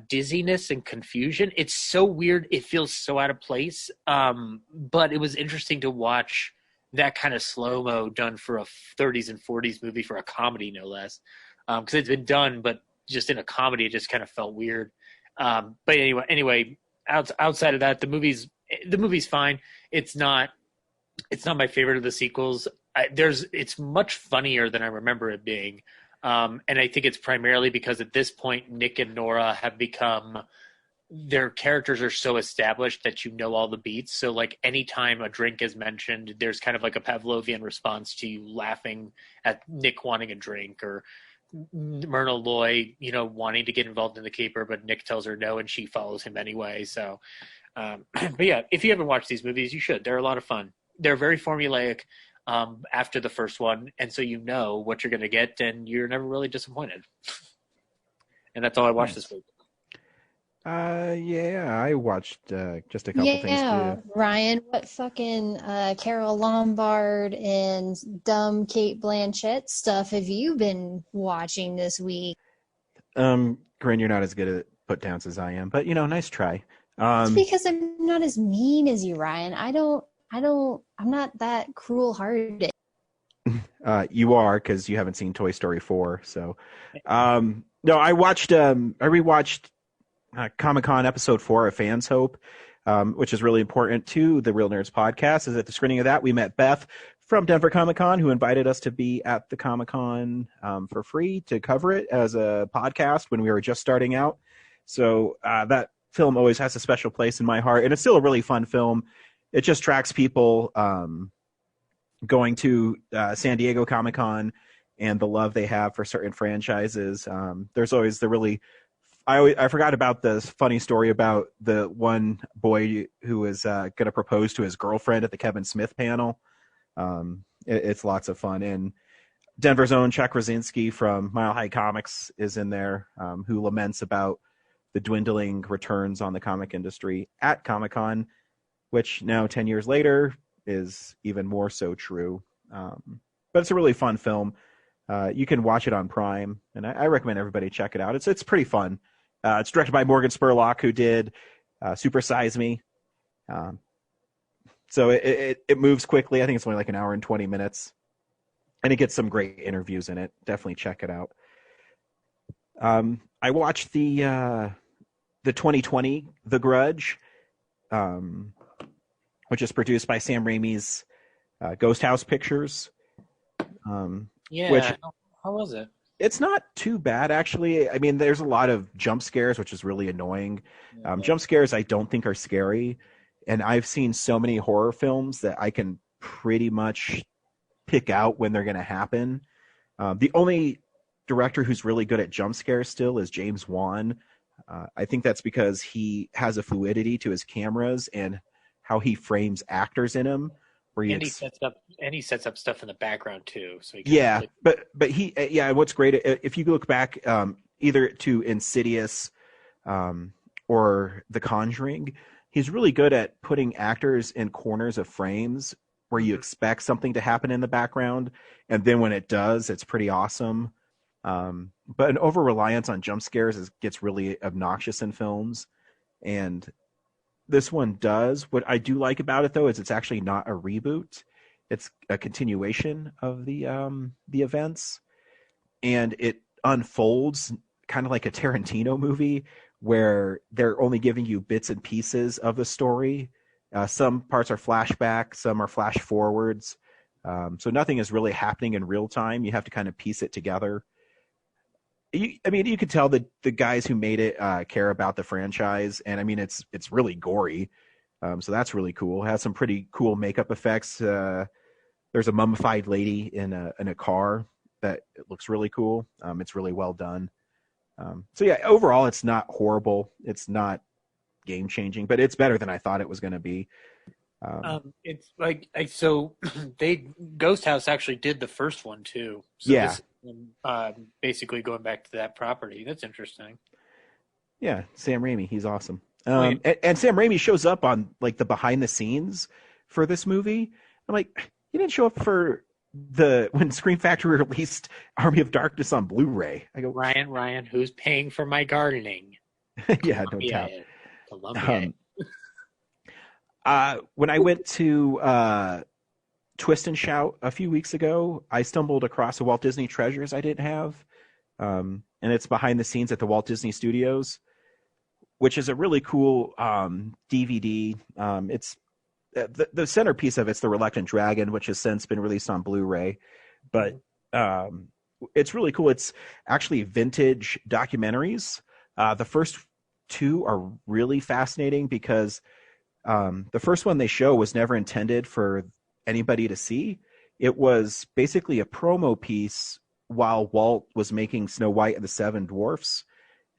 dizziness and confusion. It's so weird. It feels so out of place. But it was interesting to watch that kind of slow-mo done for a 30s and 40s movie, for a comedy, no less. Because it's been done, but just in a comedy, it just kind of felt weird. But anyway, outside of that, the movie's fine. It's not my favorite of the sequels. It's much funnier than I remember it being. And I think it's primarily because at this point, Nick and Nora have become, their characters are so established that all the beats. So like anytime a drink is mentioned, there's kind of like a Pavlovian response to you laughing at Nick wanting a drink, or Myrna Loy, wanting to get involved in the caper, but Nick tells her no and she follows him anyway. So, but yeah, if you haven't watched these movies, you should. They're a lot of fun. They're very formulaic after the first one, and so you know what you're going to get, and you're never really disappointed. And that's all I watched this week. I watched just a couple things too. Ryan, what fucking Carol Lombard and dumb Kate Blanchett stuff have you been watching this week? Corinne, you're not as good at put downs as I am, but nice try. It's because I'm not as mean as you, Ryan. I'm not that cruel-hearted. You are, because you haven't seen Toy Story 4. So, no, I rewatched Comic-Con Episode 4 of Fans Hope, which is really important to the Real Nerds podcast. Is at the screening of that, we met Beth from Denver Comic-Con, who invited us to be at the Comic-Con for free to cover it as a podcast when we were just starting out. So that film always has a special place in my heart, and it's still a really fun film. It just tracks people going to San Diego Comic-Con and the love they have for certain franchises. There's always the really... I forgot about the funny story about the one boy who was going to propose to his girlfriend at the Kevin Smith panel. It's lots of fun. And Denver's own Chuck Krasinski from Mile High Comics is in there, who laments about the dwindling returns on the comic industry at Comic-Con, which now 10 years later is even more so true. But it's a really fun film. You can watch it on Prime, and I recommend everybody check it out. It's pretty fun. It's directed by Morgan Spurlock, who did Super Size Me. So it moves quickly. I think it's only like an hour and 20 minutes. And it gets some great interviews in it. Definitely check it out. I watched the 2020 The Grudge, which is produced by Sam Raimi's Ghost House Pictures. How was it? It's not too bad, actually. I mean, there's a lot of jump scares, which is really annoying. Jump scares I don't think are scary. And I've seen so many horror films that I can pretty much pick out when they're going to happen. The only director who's really good at jump scares still is James Wan. I think that's because he has a fluidity to his cameras and how he frames actors in them. He sets up stuff in the background too. So but he what's great, if you look back either to Insidious or The Conjuring, he's really good at putting actors in corners of frames where you expect something to happen in the background, and then when it does, it's pretty awesome. But an over reliance on jump scares gets really obnoxious in films, and this one does. What I do like about it, though, is it's actually not a reboot. It's a continuation of the events, and it unfolds kind of like a Tarantino movie where they're only giving you bits and pieces of the story. Some parts are flashback, some are flash forwards. So nothing is really happening in real time. You have to kind of piece it together. You could tell that the guys who made it care about the franchise, and I mean it's really gory, so that's really cool. It has some pretty cool makeup effects. There's a mummified lady in a car that looks really cool. It's really well done. So yeah, overall it's not horrible. It's not game changing, but it's better than I thought it was going to be. It's like Ghost House actually did the first one too. So yeah. Basically going back to that property. That's interesting. Yeah, Sam Raimi, he's awesome. And Sam Raimi shows up on like the behind the scenes for this movie. I'm like, he didn't show up for when Scream Factory released Army of Darkness on Blu-ray. I go, Ryan, who's paying for my gardening? Yeah, no doubt. Columbia. When I went to Twist and Shout a few weeks ago, I stumbled across a Walt Disney Treasures I didn't have. And it's behind the scenes at the Walt Disney Studios, which is a really cool DVD. It's the centerpiece of it's The Reluctant Dragon, which has since been released on Blu-ray. But it's really cool. It's actually vintage documentaries. The first two are really fascinating because the first one they show was never intended for anybody to see. It was basically a promo piece while Walt was making Snow White and the Seven Dwarfs,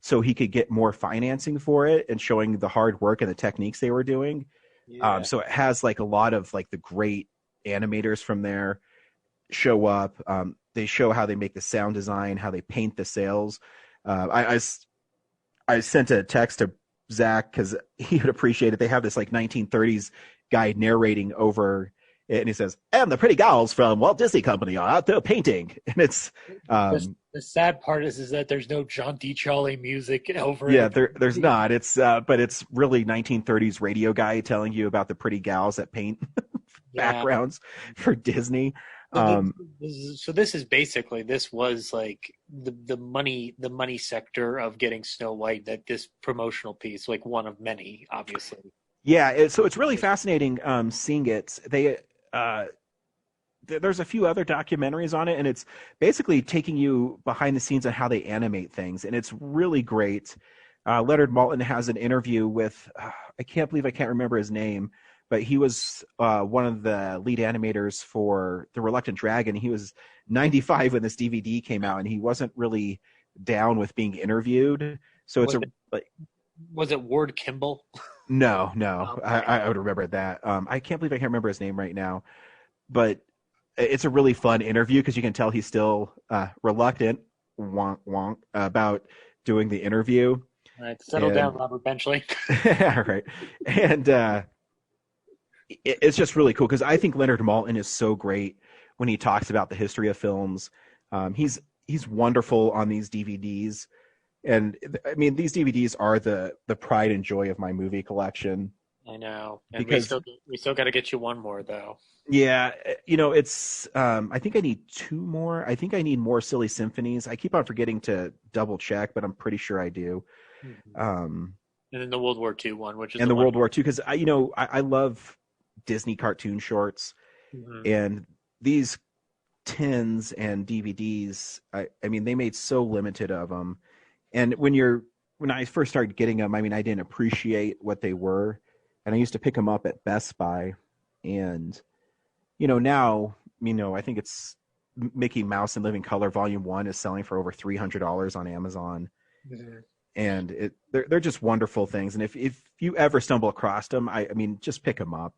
so he could get more financing for it and showing the hard work and the techniques they were doing. Yeah. So it has like a lot of like the great animators from there show up. They show how they make the sound design, how they paint the sails. I sent a text to Zach because he would appreciate it. They have this like 1930s guy narrating over it, and he says, "And the pretty gals from Walt Disney Company are out there painting." And it's the sad part is that there's no John D. Charlie music over yeah, it. there's not. It's but it's really 1930s radio guy telling you about the pretty gals that paint backgrounds for Disney. So this is basically, this was like the money sector of getting Snow White, that this promotional piece, like one of many, obviously. Yeah, so it's really fascinating seeing it. There's a few other documentaries on it, and it's basically taking you behind the scenes on how they animate things, and it's really great. Leonard Maltin has an interview with, I can't remember his name, but he was one of the lead animators for The Reluctant Dragon. He was 95 when this DVD came out, and he wasn't really down with being interviewed. So Was it Ward Kimball? No, Okay. I would remember that. I can't believe I can't remember his name right now, but it's a really fun interview because you can tell he's still reluctant, wonk, about doing the interview. All right, settle down, Robert Benchley. Right. And it's just really cool because I think Leonard Maltin is so great when he talks about the history of films. He's wonderful on these DVDs. And I mean, these DVDs are the pride and joy of my movie collection. I know. And because we still got to get you one more, though. Yeah, it's I think I need two more. I think I need more Silly Symphonies. I keep on forgetting to double check, but I'm pretty sure I do. Mm-hmm. And then the World War II one, which is the World War II, because I love Disney cartoon shorts, and these tins and DVDs. I mean, they made so limited of them, and when I first started getting them, I mean, I didn't appreciate what they were, and I used to pick them up at Best Buy, and now, I think it's Mickey Mouse in Living Color Volume 1 is selling for over $300 on Amazon. Mm-hmm. And they're just wonderful things. And if you ever stumble across them, I mean, just pick them up.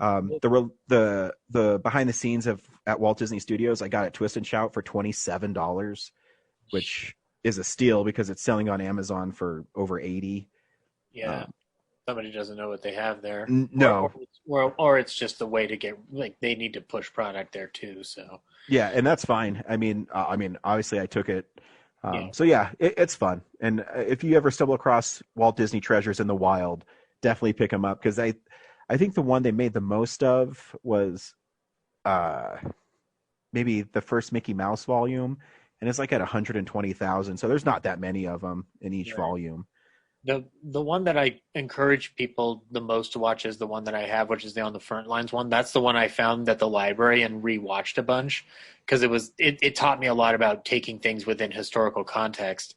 The behind the scenes at Walt Disney Studios, I got at Twist and Shout for $27, which is a steal because it's selling on Amazon for over $80. Yeah. Somebody doesn't know what they have there. No. Or it's just the way to get, like, they need to push product there too. So yeah, and that's fine. I mean, obviously I took it. So yeah, it's fun. And if you ever stumble across Walt Disney Treasures in the wild, definitely pick them up because I think the one they made the most of was maybe the first Mickey Mouse volume, and it's like at 120,000. So there's not that many of them in each volume. The one that I encourage people the most to watch is the one that I have, which is the On the Front Lines one. That's the one I found at the library and rewatched a bunch because it taught me a lot about taking things within historical context.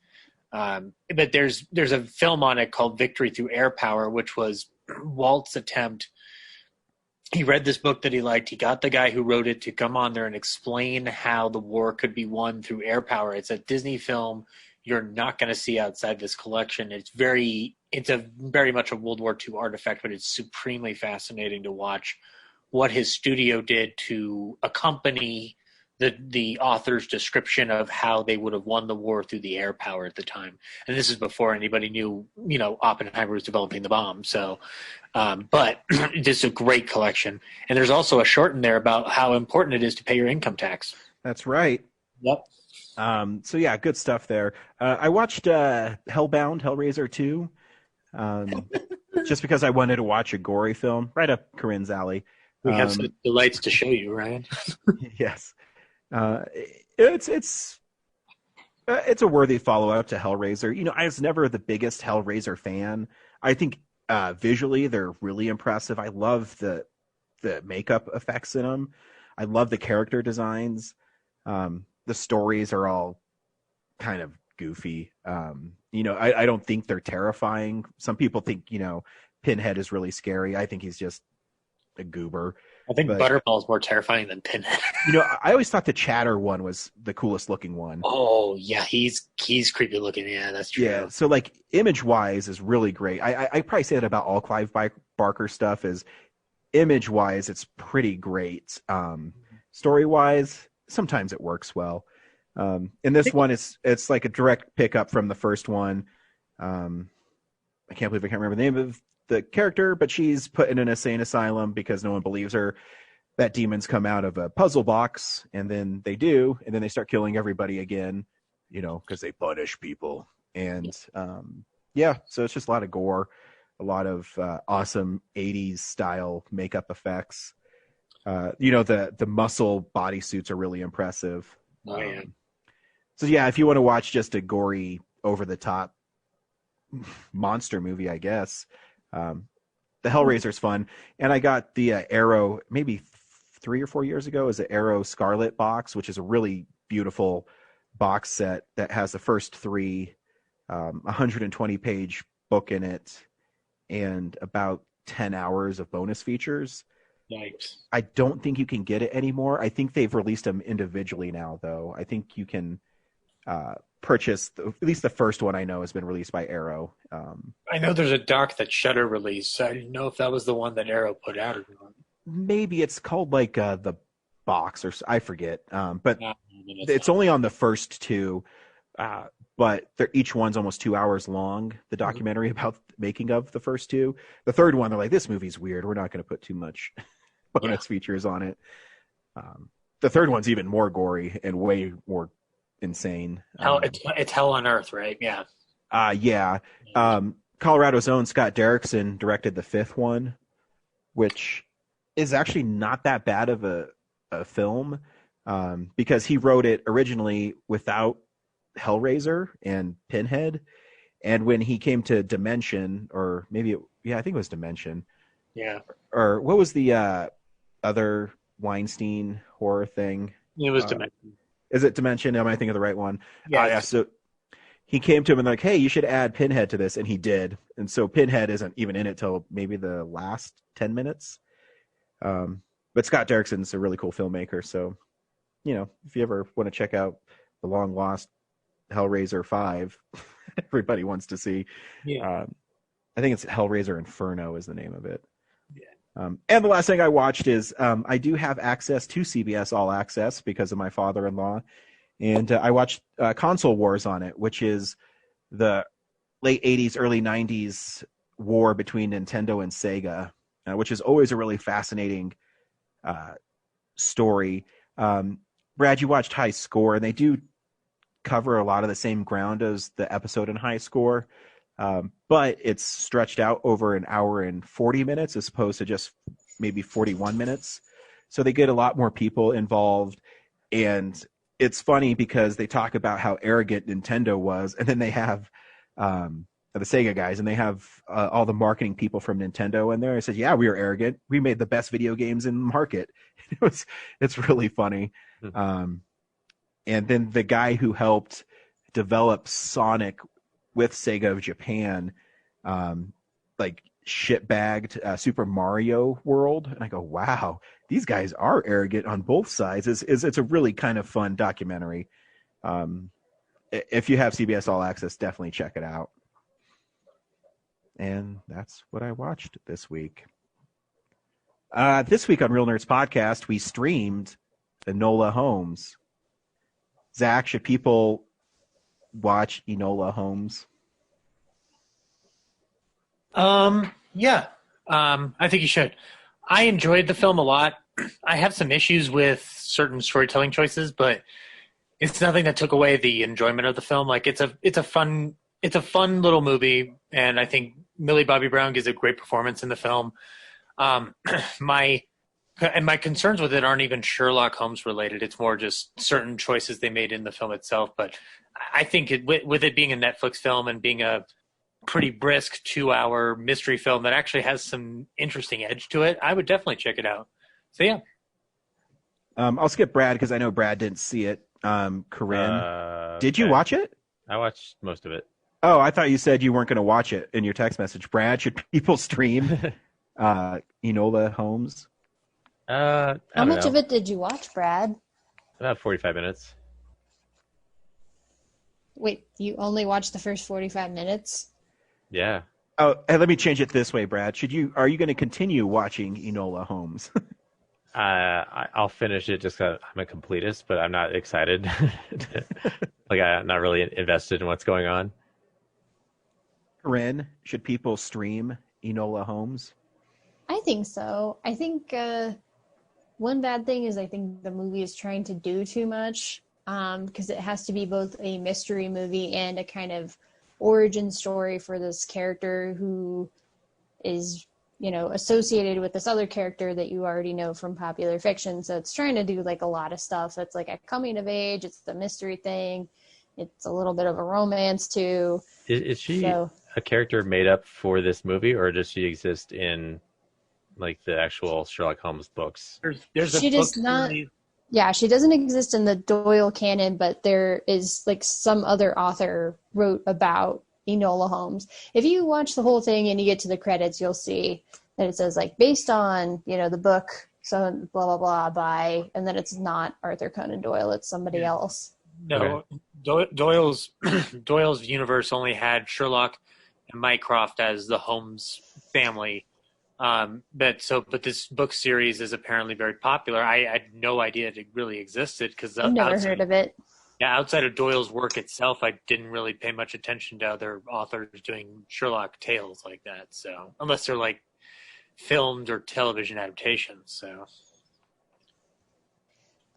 But there's a film on it called Victory Through Air Power, which was Walt's attempt. He read this book that he liked. He got the guy who wrote it to come on there and explain how the war could be won through air power. It's a Disney film you're not going to see outside this collection. It's very much a World War II artifact, but it's supremely fascinating to watch what his studio did to accompany the author's description of how they would have won the war through the air power at the time. And this is before anybody knew, Oppenheimer was developing the bomb. So, but it's a great collection. And there's also a short in there about how important it is to pay your income tax. That's right. Yep. So yeah, good stuff there. I watched Hellbound, Hellraiser 2, just because I wanted to watch a gory film, right up Corinne's alley. We have some delights to show you, Ryan. Yes. It's a worthy follow-up to Hellraiser. I was never the biggest Hellraiser fan. I think visually they're really impressive. I love the makeup effects in them. I love the character designs. The stories are all kind of goofy. I don't think they're terrifying. Some people think, Pinhead is really scary. I think he's just a goober. I think Butterball's more terrifying than Pinhead. I always thought the Chatter one was the coolest looking one. Oh, yeah, he's creepy looking. Yeah, that's true. Yeah, so like image-wise is really great. I probably say that about all Clive Barker stuff is image-wise it's pretty great. Story-wise, sometimes it works well. And this one it's like a direct pickup from the first one. I can't believe I can't remember the name of the character, but she's put in an insane asylum because no one believes her that demons come out of a puzzle box, and then they do, and then they start killing everybody again, because they punish people. And so it's just a lot of gore, a lot of awesome 80s style makeup effects. The muscle bodysuits are really impressive. Oh, yeah. So yeah, if you want to watch just a gory, over the top monster movie, I guess the Hellraiser's fun. And I got the Arrow maybe 3 or 4 years ago as an Arrow Scarlet box, which is a really beautiful box set that has the first 3 120-page book in it and about 10 hours of bonus features. Yikes. I don't think you can get it anymore. I think they've released them individually now, though. I think you can purchase, at least the first one I know has been released by Arrow. I know there's a doc that Shudder released. I didn't know if that was the one that Arrow put out or not. Maybe it's called like the box, or I forget. But it's not. only on the first 2. But each one's almost 2 hours long, the documentary about the making of the first 2. The third one, they're like, this movie's weird. We're not going to put too much bonus features on it. The third one's even more gory and way more insane. It's hell on earth, right? Yeah. Yeah. Colorado's own Scott Derrickson directed the 5th one, which is actually not that bad of a film, because he wrote it originally without Hellraiser and Pinhead, and when he came to Dimension, or maybe I think it was Dimension, or what was the other Weinstein horror thing? It was Dimension. Is it Dimension? Am I thinking of the right one? Yeah. So he came to him and like, hey, you should add Pinhead to this, and he did, and so Pinhead isn't even in it till maybe the last 10 minutes. But Scott Derrickson's a really cool filmmaker, so if you ever want to check out the long lost Hellraiser 5, everybody wants to see. I think it's Hellraiser Inferno is the name of it. And the last thing I watched is I do have access to CBS All Access because of my father-in-law, and I watched Console Wars on it, which is the late 80s, early 90s war between Nintendo and Sega, which is always a really fascinating story. Brad, you watched High Score, and they do cover a lot of the same ground as the episode in High Score, but it's stretched out over an hour and 40 minutes as opposed to just maybe 41 minutes. So they get a lot more people involved, and it's funny because they talk about how arrogant Nintendo was, and then they have the Sega guys, and they have all the marketing people from Nintendo in there. I said, yeah, we were arrogant. We made the best video games in the market. It's really funny. And then the guy who helped develop Sonic with Sega of Japan, like shitbagged Super Mario World. And I go, wow, these guys are arrogant on both sides. It's a really kind of fun documentary. If you have CBS All Access, definitely check it out. And that's what I watched this week. This week on Real Nerds Podcast, we streamed Enola Holmes. Zach, should people watch Enola Holmes? Yeah. I think you should. I enjoyed the film a lot. I have some issues with certain storytelling choices, but it's nothing that took away the enjoyment of the film. Like it's a fun little movie, and I think Millie Bobby Brown gives a great performance in the film. My concerns with it aren't even Sherlock Holmes related. It's more just certain choices they made in the film itself. But I think with it being a Netflix film and being a pretty brisk 2-hour mystery film that actually has some interesting edge to it, I would definitely check it out. So yeah. I'll skip Brad because I know Brad didn't see it. Corinne, did you watch it? I watched most of it. Oh, I thought you said you weren't going to watch it in your text message. Brad, should people stream Enola Holmes? How much of it did you watch, Brad? About 45 minutes. Wait, you only watched the first 45 minutes? Yeah. Oh, and let me change it this way, Brad. Are you going to continue watching Enola Holmes? I'll finish it just because I'm a completist, but I'm not excited. Like I'm not really invested in what's going on. Corinne, should people stream Enola Holmes? I think so. I think one bad thing is I think the movie is trying to do too much because it has to be both a mystery movie and a kind of origin story for this character who is associated with this other character that you already know from popular fiction. So it's trying to do like a lot of stuff. It's like a coming of age. It's the mystery thing. It's a little bit of a romance too. Is she a character made up for this movie, or does she exist in like the actual Sherlock Holmes books? There's she a does book not. series. Yeah, she doesn't exist in the Doyle canon, but there is like some other author wrote about Enola Holmes. If you watch the whole thing and you get to the credits, you'll see that it says like based on, the book, so blah, blah, blah, by, and then it's not Arthur Conan Doyle, it's somebody else. No, Doyle's universe only had Sherlock and Mycroft as the Holmes family. But this book series is apparently very popular. I had no idea it really existed because I've never heard of it. Yeah, outside of Doyle's work itself, I didn't really pay much attention to other authors doing Sherlock tales like that. So unless they're like filmed or television adaptations. So.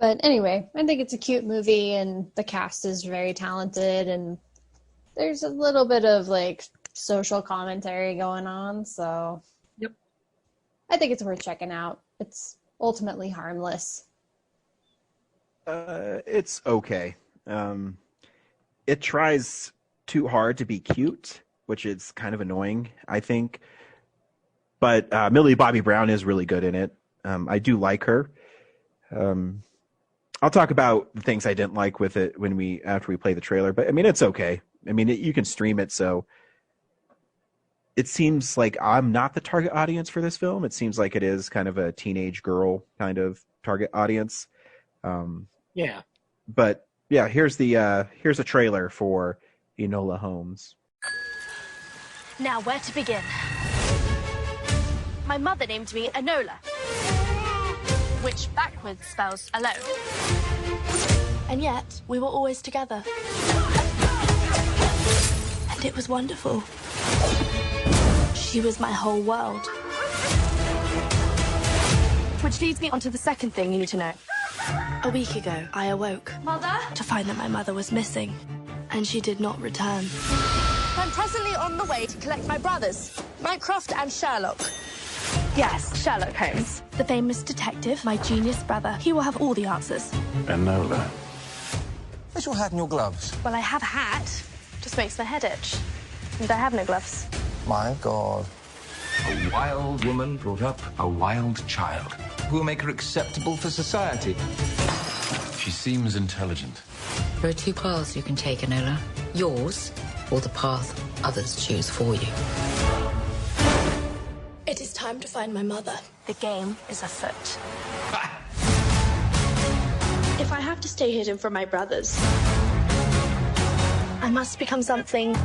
But anyway, I think it's a cute movie, and the cast is very talented, and there's a little bit of like social commentary going on. So. Yep. I think it's worth checking out. It's ultimately harmless. It's okay. It tries too hard to be cute, which is kind of annoying, I think. But Millie Bobby Brown is really good in it. I do like her. I'll talk about the things I didn't like with it after we play the trailer. But I mean, it's okay. I mean, you can stream it, so it seems like I'm not the target audience for this film. It seems like it is kind of a teenage girl kind of target audience. Yeah. But yeah, here's a trailer for Enola Holmes. Now, where to begin? My mother named me Enola, which backwards spells alone. And yet, we were always together. And it was wonderful. She was my whole world. Which leads me on to the second thing you need to know. A week ago, I awoke. Mother? To find that my mother was missing, and she did not return. I'm presently on the way to collect my brothers, Mycroft and Sherlock. Yes, Sherlock Holmes. The famous detective, my genius brother. He will have all the answers. Enola. Where's your hat and your gloves? Well, I have a hat. Just makes my head itch. And I have no gloves. My God. A wild woman brought up a wild child. Who will make her acceptable for society? She seems intelligent. There are two paths you can take, Enola. Yours, or the path others choose for you. It is time to find my mother. The game is afoot. If I have to stay hidden from my brothers, I must become something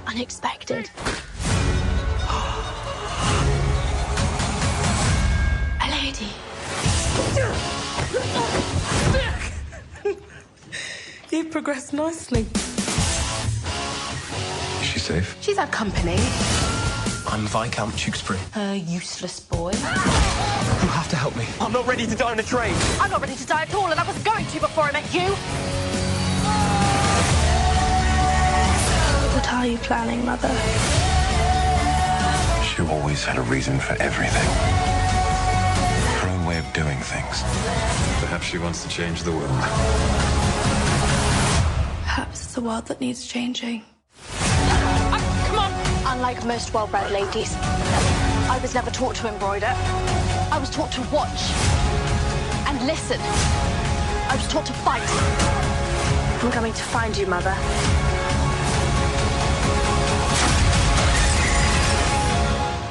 unexpected. A lady. You've progressed nicely. Is she safe? She's had company. I'm Viscount Tewkesbury. A useless boy. You have to help me. I'm not ready to die on a train. I'm not ready to die at all, and I was going to before I met you. What are you planning, Mother? She always had a reason for everything. Her own way of doing things. Perhaps she wants to change the world. Perhaps it's a world that needs changing. Come on! Unlike most well-bred ladies, I was never taught to embroider. I was taught to watch and listen. I was taught to fight. I'm coming to find you, Mother.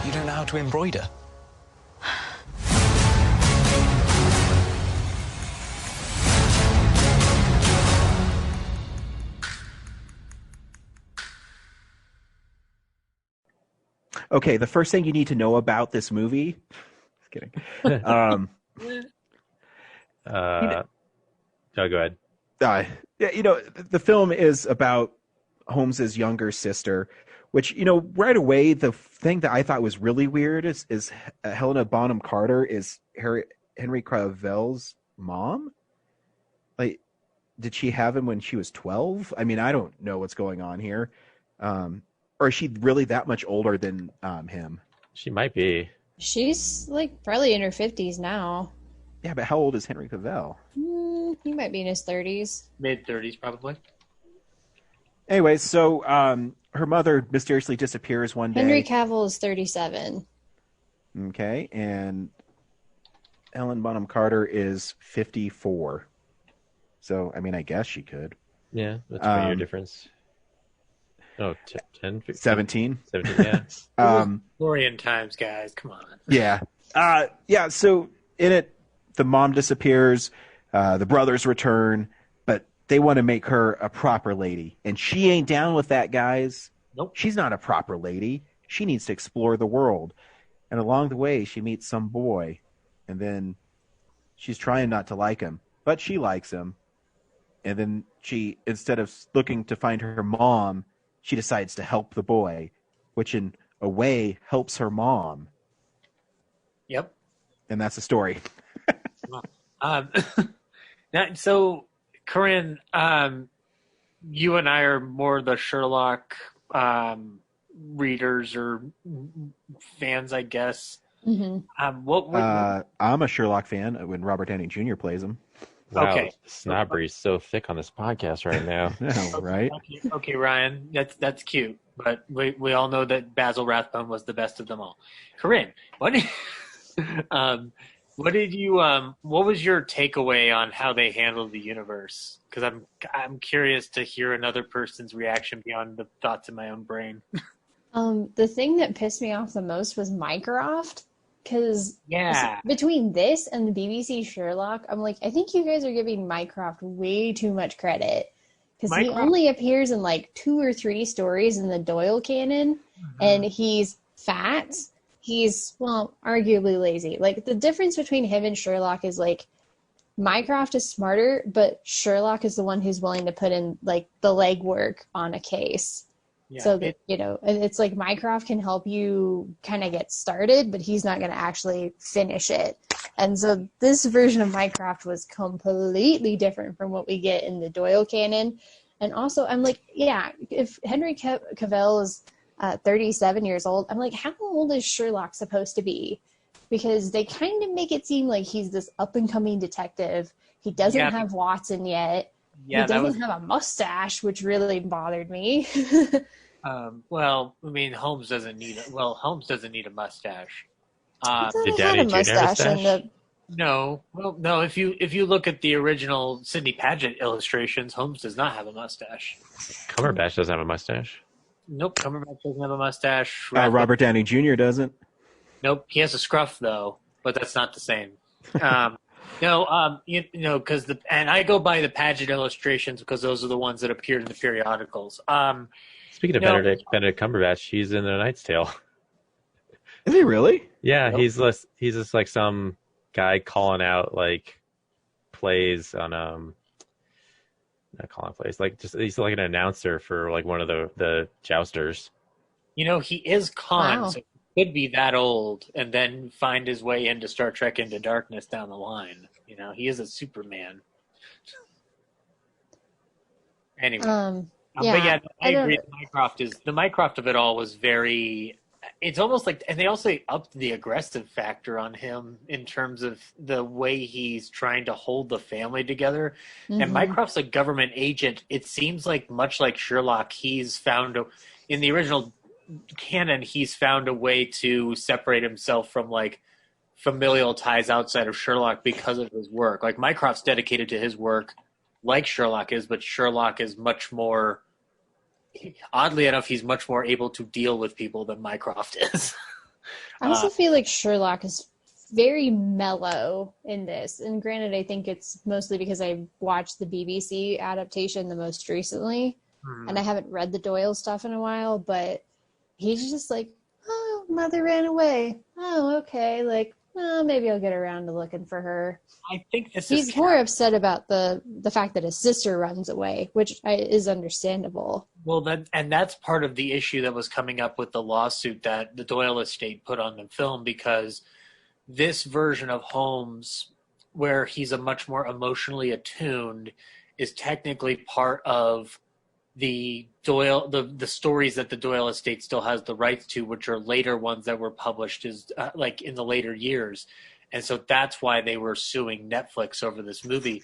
You don't know how to embroider? Okay, the first thing you need to know about this movie. Just kidding. No, go ahead. The film is about Holmes's younger sister, which, right away, the thing that I thought was really weird is Helena Bonham Carter is Henry Cavill's mom. Like, did she have him when she was 12? I mean, I don't know what's going on here. Or is she really that much older than him? She might be. She's like probably in her 50s now. Yeah, but how old is Henry Cavill? He might be in his 30s. Mid-30s, probably. Anyway, so her mother mysteriously disappears one day. Henry Cavill is 37. Okay, and Ellen Bonham Carter is 54. So, I mean, I guess she could. Yeah, that's a 20-year difference. Oh, 10, 15? 17. 17, yeah. Victorian times, guys. Come on. Yeah. Yeah, so in it, the mom disappears, the brothers return, but they want to make her a proper lady. And she ain't down with that, guys. Nope. She's not a proper lady. She needs to explore the world. And along the way, she meets some boy. And then she's trying not to like him, but she likes him. And then she, instead of looking to find her mom, she decides to help the boy, which in a way helps her mom. Yep. And that's the story. So, Corinne, you and I are more the Sherlock readers or fans, I guess. Mm-hmm. I'm a Sherlock fan when Robert Downey Jr. plays him. Wow, Okay. snobbery is so thick on this podcast right now. No, right? Okay, Ryan, that's cute, but we all know that Basil Rathbone was the best of them all. Corinne, what did you what was your takeaway on how they handled the universe? Because I'm curious to hear another person's reaction beyond the thoughts in my own brain. The thing that pissed me off the most was Mycroft. Because Yeah. between this and the BBC Sherlock, I'm like, I think you guys are giving Mycroft way too much credit. Because he only appears in like 2 or 3 stories in the Doyle canon, and he's fat. He's, well, arguably lazy. Like, the difference between him and Sherlock is like, Mycroft is smarter, but Sherlock is the one who's willing to put in like the legwork on a case. Yeah, so that, and it's like Mycroft can help you kind of get started, but he's not going to actually finish it. And so this version of Mycroft was completely different from what we get in the Doyle canon. And also, I'm like, yeah, if Henry Cavill is 37 years old, I'm like, how old is Sherlock supposed to be? Because they kind of make it seem like he's this up-and-coming detective. He doesn't have Watson yet. Yeah, he doesn't have a mustache, which really bothered me. Well, I mean, Holmes doesn't need a mustache. Did Downey Jr. have a mustache? No. Well, no. If you look at the original Sidney Paget illustrations, Holmes does not have a mustache. Cumberbatch doesn't have a mustache. Nope, Cumberbatch doesn't have a mustache. Robert Downey Jr. doesn't. Nope, he has a scruff though, but that's not the same. No, because and I go by the Paget illustrations because those are the ones that appeared in the periodicals. Speaking of Benedict Cumberbatch, he's in A Knight's Tale. Is he really? Yeah, he's just like some guy calling out like plays on not calling plays, like just he's like an announcer for like one of the jousters. He is Khan, Wow. so he could be that old and then find his way into Star Trek Into Darkness down the line. He is a Superman. Anyway. But yeah, I agree. The Mycroft of it all was very. It's almost like, and they also upped the aggressive factor on him in terms of the way he's trying to hold the family together. Mm-hmm. And Mycroft's a government agent. It seems like much like Sherlock, he's found in the original canon, he's found a way to separate himself from like familial ties outside of Sherlock because of his work. Like Mycroft's dedicated to his work, like Sherlock is, but Sherlock is much more. Oddly enough, he's much more able to deal with people than Mycroft is. I also feel like Sherlock is very mellow in this. And granted, I think it's mostly because I watched the BBC adaptation the most recently. And I haven't read the Doyle stuff in a while, but he's just like, oh, mother ran away. Oh, okay. Like, oh, maybe I'll get around to looking for her. I think he's more upset about the fact that his sister runs away, which is understandable. Well, that's part of the issue that was coming up with the lawsuit that the Doyle estate put on the film, because this version of Holmes, where he's a much more emotionally attuned, is technically part of the Doyle, the stories that the Doyle estate still has the rights to, which are later ones that were published is like in the later years. And so that's why they were suing Netflix over this movie.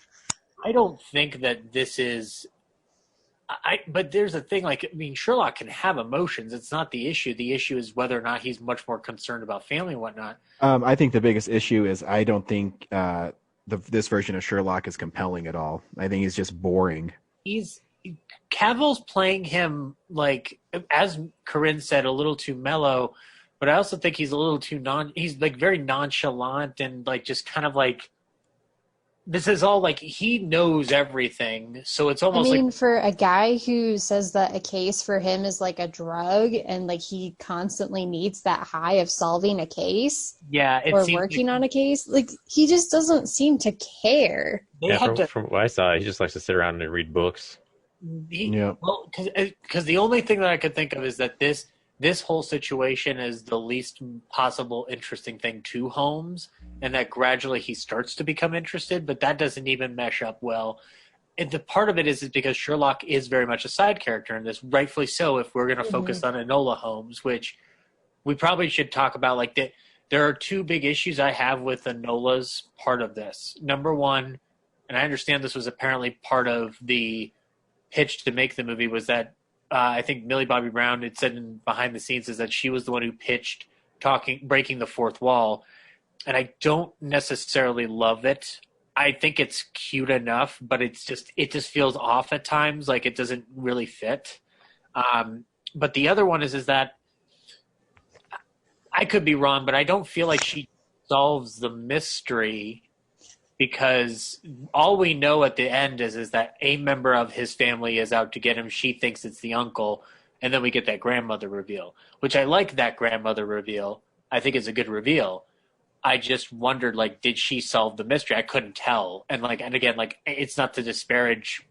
I don't think that this is, but there's a thing, like, I mean, Sherlock can have emotions. It's not the issue. The issue is whether or not he's much more concerned about family and whatnot. I think the biggest issue is I don't think this version of Sherlock is compelling at all. I think he's just boring. Cavill's playing him, like, as Corinne said, a little too mellow, but I also think he's a little too he's like very nonchalant and like just kind of like, this is all like he knows everything. So it's almost like, for a guy who says that a case for him is like a drug and like he constantly needs that high of solving a case or working on a case, like he just doesn't seem to care. From what I saw, he just likes to sit around and read books. Well, because the only thing that I could think of is that this whole situation is the least possible interesting thing to Holmes, and that gradually he starts to become interested, but that doesn't even mesh up well. And the part of it is because Sherlock is very much a side character in this, rightfully so, if we're going to focus on Enola Holmes, which we probably should talk about. Like that, there are two big issues I have with Enola's part of this. Number one, and I understand this was apparently part of the pitch to make the movie, was that I think Millie Bobby Brown had said in behind the scenes is that she was the one who pitched breaking the fourth wall. And I don't necessarily love it. I think it's cute enough, but it just feels off at times. Like it doesn't really fit. But the other one is that I could be wrong, but I don't feel like she solves the mystery, because all we know at the end is that a member of his family is out to get him. She thinks it's the uncle. And then we get that grandmother reveal, which I like that grandmother reveal. I think it's a good reveal. I just wondered, like, did she solve the mystery? I couldn't tell. And again, it's not to disparage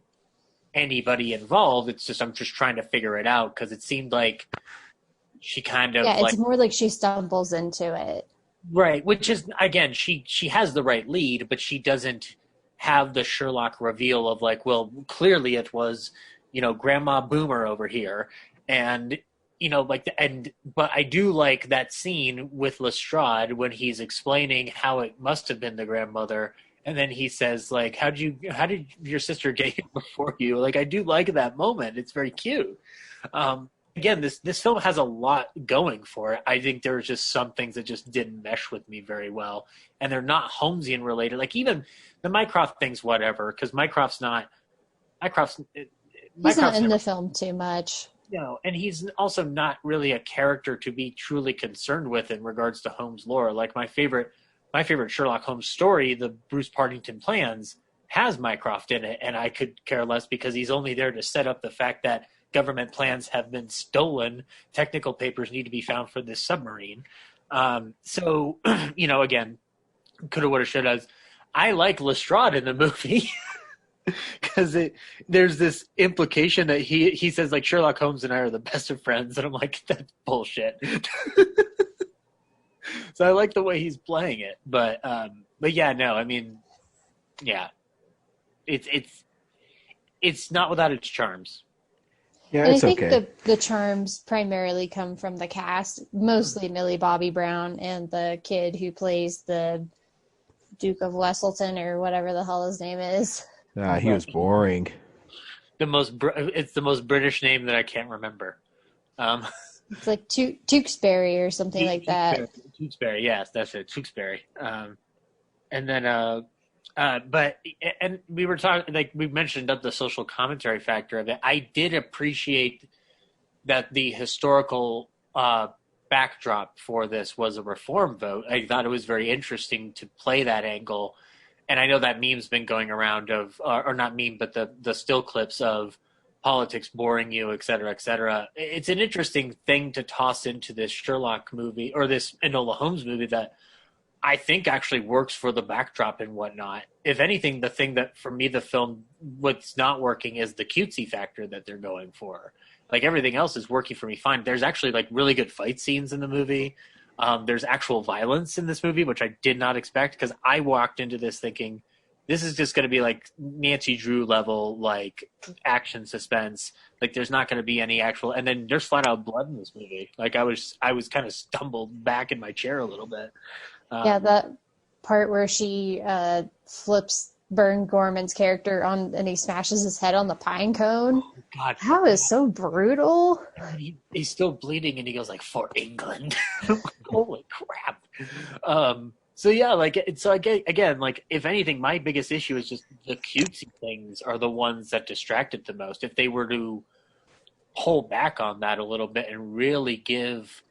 anybody involved. It's just, I'm just trying to figure it out, because it seemed like she kind of it's more like she stumbles into it. Right, which is, again, she has the right lead, but she doesn't have the Sherlock reveal of like, well, clearly it was, Grandma Boomer over here. And, but I do like that scene with Lestrade when he's explaining how it must have been the grandmother. And then he says, like, how did your sister get here before you? Like, I do like that moment. It's very cute. Again, this film has a lot going for it. I think there were just some things that just didn't mesh with me very well. And they're not Holmesian related. Like even the Mycroft thing's whatever, because Mycroft's not in the film too much. No, and he's also not really a character to be truly concerned with in regards to Holmes lore. Like my favorite Sherlock Holmes story, the Bruce Partington Plans, has Mycroft in it, and I could care less because he's only there to set up the fact that government plans have been stolen. Technical papers need to be found for this submarine. So, again, coulda, woulda, shoulda. I like Lestrade in the movie because there's this implication that he says, like, Sherlock Holmes and I are the best of friends. And I'm like, that's bullshit. So I like the way he's playing it. But yeah, no, I mean, yeah, it's not without its charms. Yeah, and it's I think okay. the charms primarily come from the cast, mostly Millie Bobby Brown and the kid who plays the Duke of Wesselton or whatever the hell his name is. He was boring. It's the most British name that I can't remember. It's like Tewkesbury or something like that. Tewkesbury, yes, that's it, Tewkesbury. And then but we were talking, like we mentioned the social commentary factor of it. I did appreciate that the historical backdrop for this was a reform vote. I thought it was very interesting to play that angle. And I know that meme's been going around or not meme, but the still clips of politics boring you, et cetera, et cetera. It's an interesting thing to toss into this Sherlock movie or this Enola Holmes movie that I think actually works for the backdrop and whatnot. If anything, the thing that for me, the film, what's not working is the cutesy factor that they're going for. Like everything else is working for me fine. There's actually like really good fight scenes in the movie. There's actual violence in this movie, which I did not expect because I walked into this thinking this is just going to be like Nancy Drew level, like action suspense. Like there's not going to be any actual, and then there's flat out blood in this movie. Like I was kind of stumbled back in my chair a little bit. Yeah, that part where she flips Bern Gorman's character on and he smashes his head on the pine cone. Oh, God, that was so brutal. He's still bleeding and he goes like, "For England." Holy crap. So yeah, like again, like if anything, my biggest issue is just the cutesy things are the ones that distracted the most. If they were to pull back on that a little bit and really give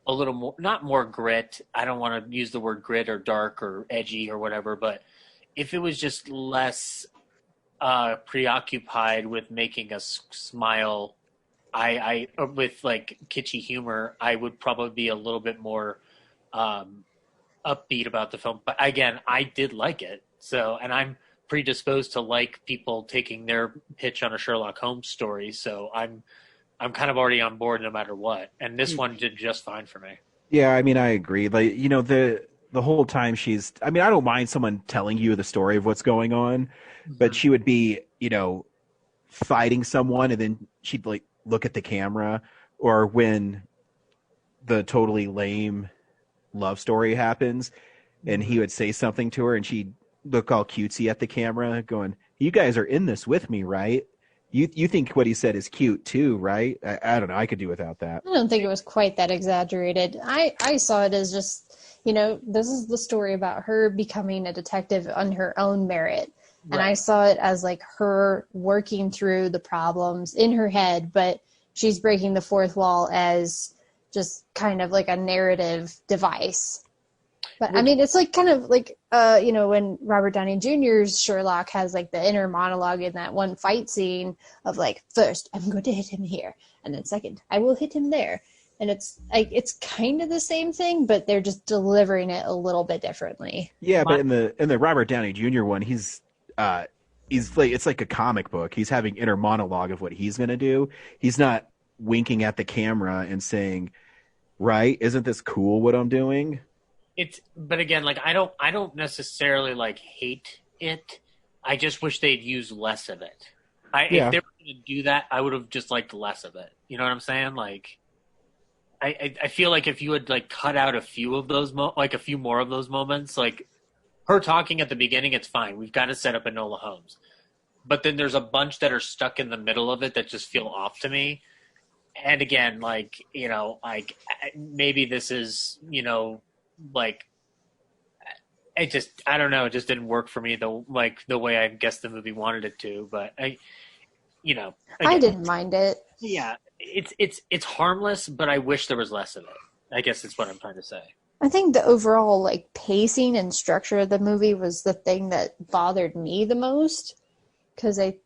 a little more, not more grit. I don't want to use the word grit or dark or edgy or whatever, but if it was just less preoccupied with making us smile, I with like kitschy humor, I would probably be a little bit more upbeat about the film. But again, I did like it. So, and I'm predisposed to like people taking their pitch on a Sherlock Holmes story. So I'm kind of already on board no matter what. And this one did just fine for me. Yeah, I mean, I agree. Like, you know, the whole time I don't mind someone telling you the story of what's going on, but she would be, you know, fighting someone and then she'd like look at the camera, or when the totally lame love story happens and he would say something to her and she'd look all cutesy at the camera going, "You guys are in this with me, right? You think what he said is cute too, right?" I don't know. I could do without that. I don't think it was quite that exaggerated. I saw it as just, you know, this is the story about her becoming a detective on her own merit. Right. And I saw it as like her working through the problems in her head, but she's breaking the fourth wall as just kind of like a narrative device. But I mean, it's like kind of like, you know, when Robert Downey Jr.'s Sherlock has like the inner monologue in that one fight scene of like, first, I'm going to hit him here. And then second, I will hit him there. And it's like, it's kind of the same thing, but they're just delivering it a little bit differently. Yeah, but in the Robert Downey Jr. one, he's like, it's like a comic book. He's having inner monologue of what he's going to do. He's not winking at the camera and saying, "Right, isn't this cool what I'm doing?" But again, like I don't necessarily like hate it. I just wish they'd use less of it. If they were going to do that, I would have just liked less of it. You know what I'm saying? Like, I feel like if you had like cut out a few of those, like a few more of those moments, like her talking at the beginning, it's fine. We've got to set up Enola Holmes, but then there's a bunch that are stuck in the middle of it that just feel off to me. And again, like, you know, like maybe this is, you know, like it just, I don't know, it just didn't work for me the way I guess the movie wanted it to. But I didn't mind it. Yeah, it's harmless, but I wish there was less of it. I guess that's what I'm trying to say. I think the overall like pacing and structure of the movie was the thing that bothered me the most, because I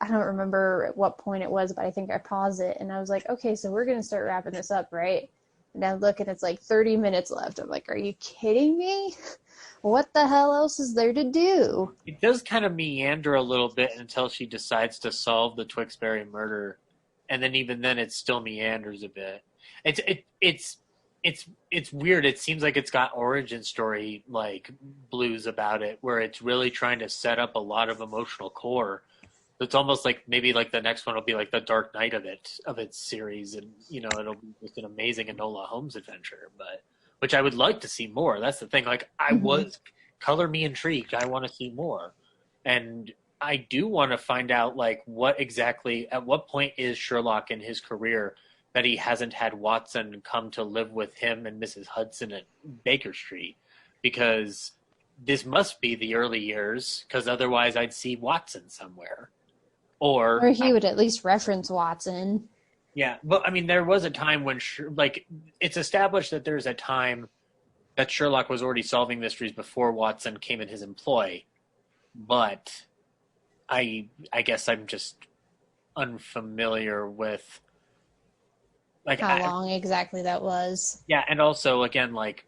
don't remember at what point it was, but I think I paused it and I was like, okay, so we're going to start wrapping this up, right? And I look and it's like 30 minutes left. I'm like, are you kidding me? What the hell else is there to do? It does kind of meander a little bit until she decides to solve the Tewksbury murder. And then even then it still meanders a bit. It's weird. It seems like it's got origin story like blues about it, where it's really trying to set up a lot of emotional core. It's almost like maybe like the next one will be like the Dark Knight of its series, and you know it'll be just an amazing Enola Holmes adventure. But which I would like to see more. That's the thing. Like color me intrigued. I want to see more, and I do want to find out like what exactly at what point is Sherlock in his career that he hasn't had Watson come to live with him and Mrs. Hudson at Baker Street, because this must be the early years, because otherwise I'd see Watson somewhere. Or he would at least reference Watson. Yeah, but I mean, there was a time when, like, it's established that there's a time that Sherlock was already solving mysteries before Watson came in his employ. But I guess I'm just unfamiliar with like how long exactly that was. Yeah, and also again, like,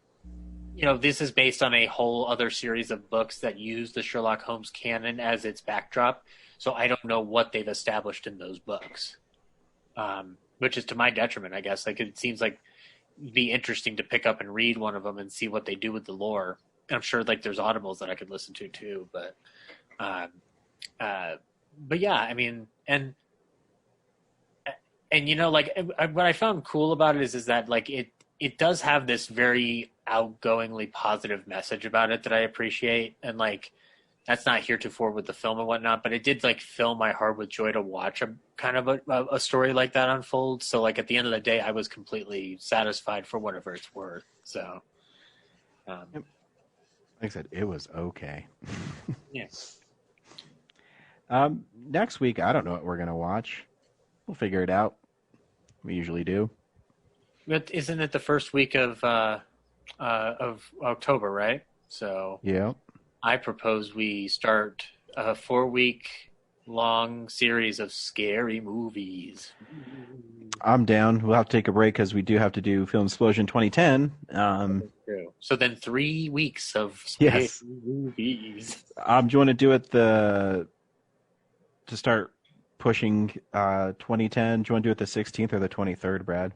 you know, this is based on a whole other series of books that use the Sherlock Holmes canon as its backdrop. So I don't know what they've established in those books, which is to my detriment, I guess. Like, it seems like it'd be interesting to pick up and read one of them and see what they do with the lore. And I'm sure like there's audibles that I could listen to too, but But yeah, I mean, and you know, like what I found cool about it is that like it does have this very outgoingly positive message about it that I appreciate, and like that's not heretofore with the film and whatnot, but it did like fill my heart with joy to watch a kind of a story like that unfold. So like at the end of the day, I was completely satisfied for whatever it's worth. So, like I said, it was okay. Yeah. Next week, I don't know what we're gonna watch. We'll figure it out. We usually do. But isn't it the first week of October, right? So yeah, I propose we start a 4-week-long series of scary movies. I'm down. We'll have to take a break because we do have to do Film Explosion 2010. So then 3 weeks of scary movies. Do you want to do it to start pushing 2010? Do you want to do it the 16th or the 23rd, Brad?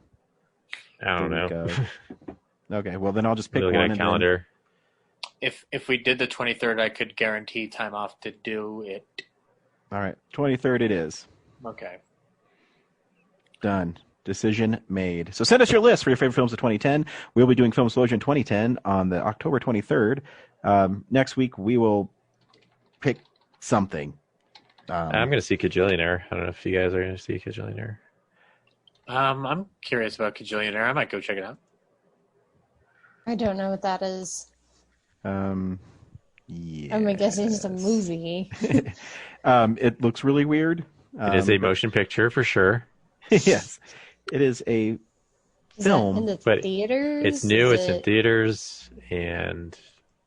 I don't know. Okay, well then I'll just pick one. Looking at calendar. If we did the 23rd, I could guarantee time off to do it. All right, 23rd it is. Okay. Done. Decision made. So send us your list for your favorite films of 2010. We'll be doing Film Explosion 2010 on the October 23rd. Next week we will pick something. I'm going to see Kajillionaire. I don't know if you guys are going to see Kajillionaire. I'm curious about Kajillionaire. I might go check it out. I don't know what that is. Yeah. I'm guessing it's a movie. It looks really weird. It is a motion picture for sure. Yes. It is a film. In the but theaters? It's new. It's in theaters, and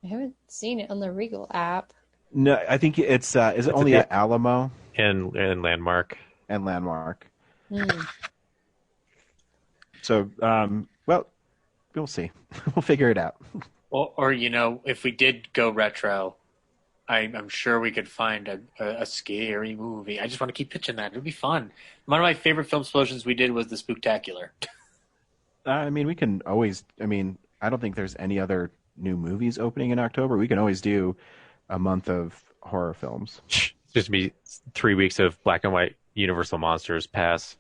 I haven't seen it on the Regal app. No, I think it's is it only at Alamo and Landmark and Landmark. Hmm. So, well, we'll see. We'll figure it out. Or you know, if we did go retro, I'm sure we could find a scary movie. I just want to keep pitching that. It would be fun. One of my favorite film explosions we did was the Spooktacular. I mean, we can always. I mean, I don't think there's any other new movies opening in October. We can always do a month of horror films. It's just be 3 weeks of black and white Universal Monsters pass.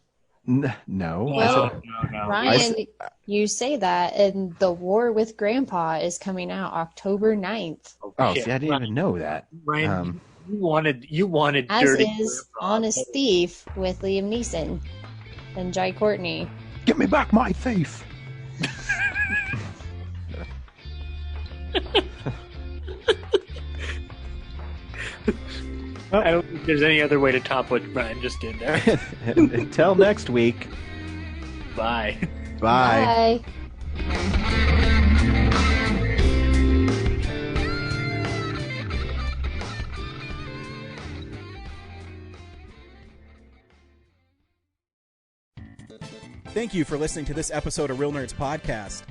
No. Well, Ryan, you say that, and The War with Grandpa is coming out October 9th. Oh, see, I didn't even know that. Ryan, you wanted As Dirty is Grandpa. Honest Thief with Liam Neeson and Jai Courtney. Give me back my thief. I don't think there's any other way to top what Brian just did there. Until next week. Bye. Bye. Thank you for listening to this episode of Real Nerds Podcast.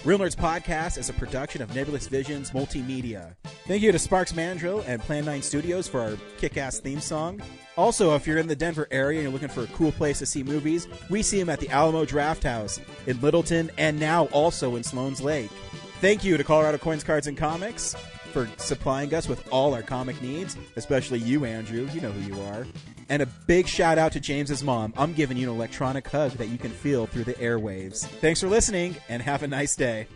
Real Nerds Podcast is a production of Nebulous Visions Multimedia. Thank you to Sparks Mandrill and Plan 9 Studios for our kick-ass theme song. Also, if you're in the Denver area and you're looking for a cool place to see movies, we see them at the Alamo Draft House in Littleton and now also in Sloan's Lake. Thank you to Colorado Coins, Cards, and Comics for supplying us with all our comic needs, especially you, Andrew. You know who you are. And a big shout out to James's mom. I'm giving you an electronic hug that you can feel through the airwaves. Thanks for listening, and have a nice day.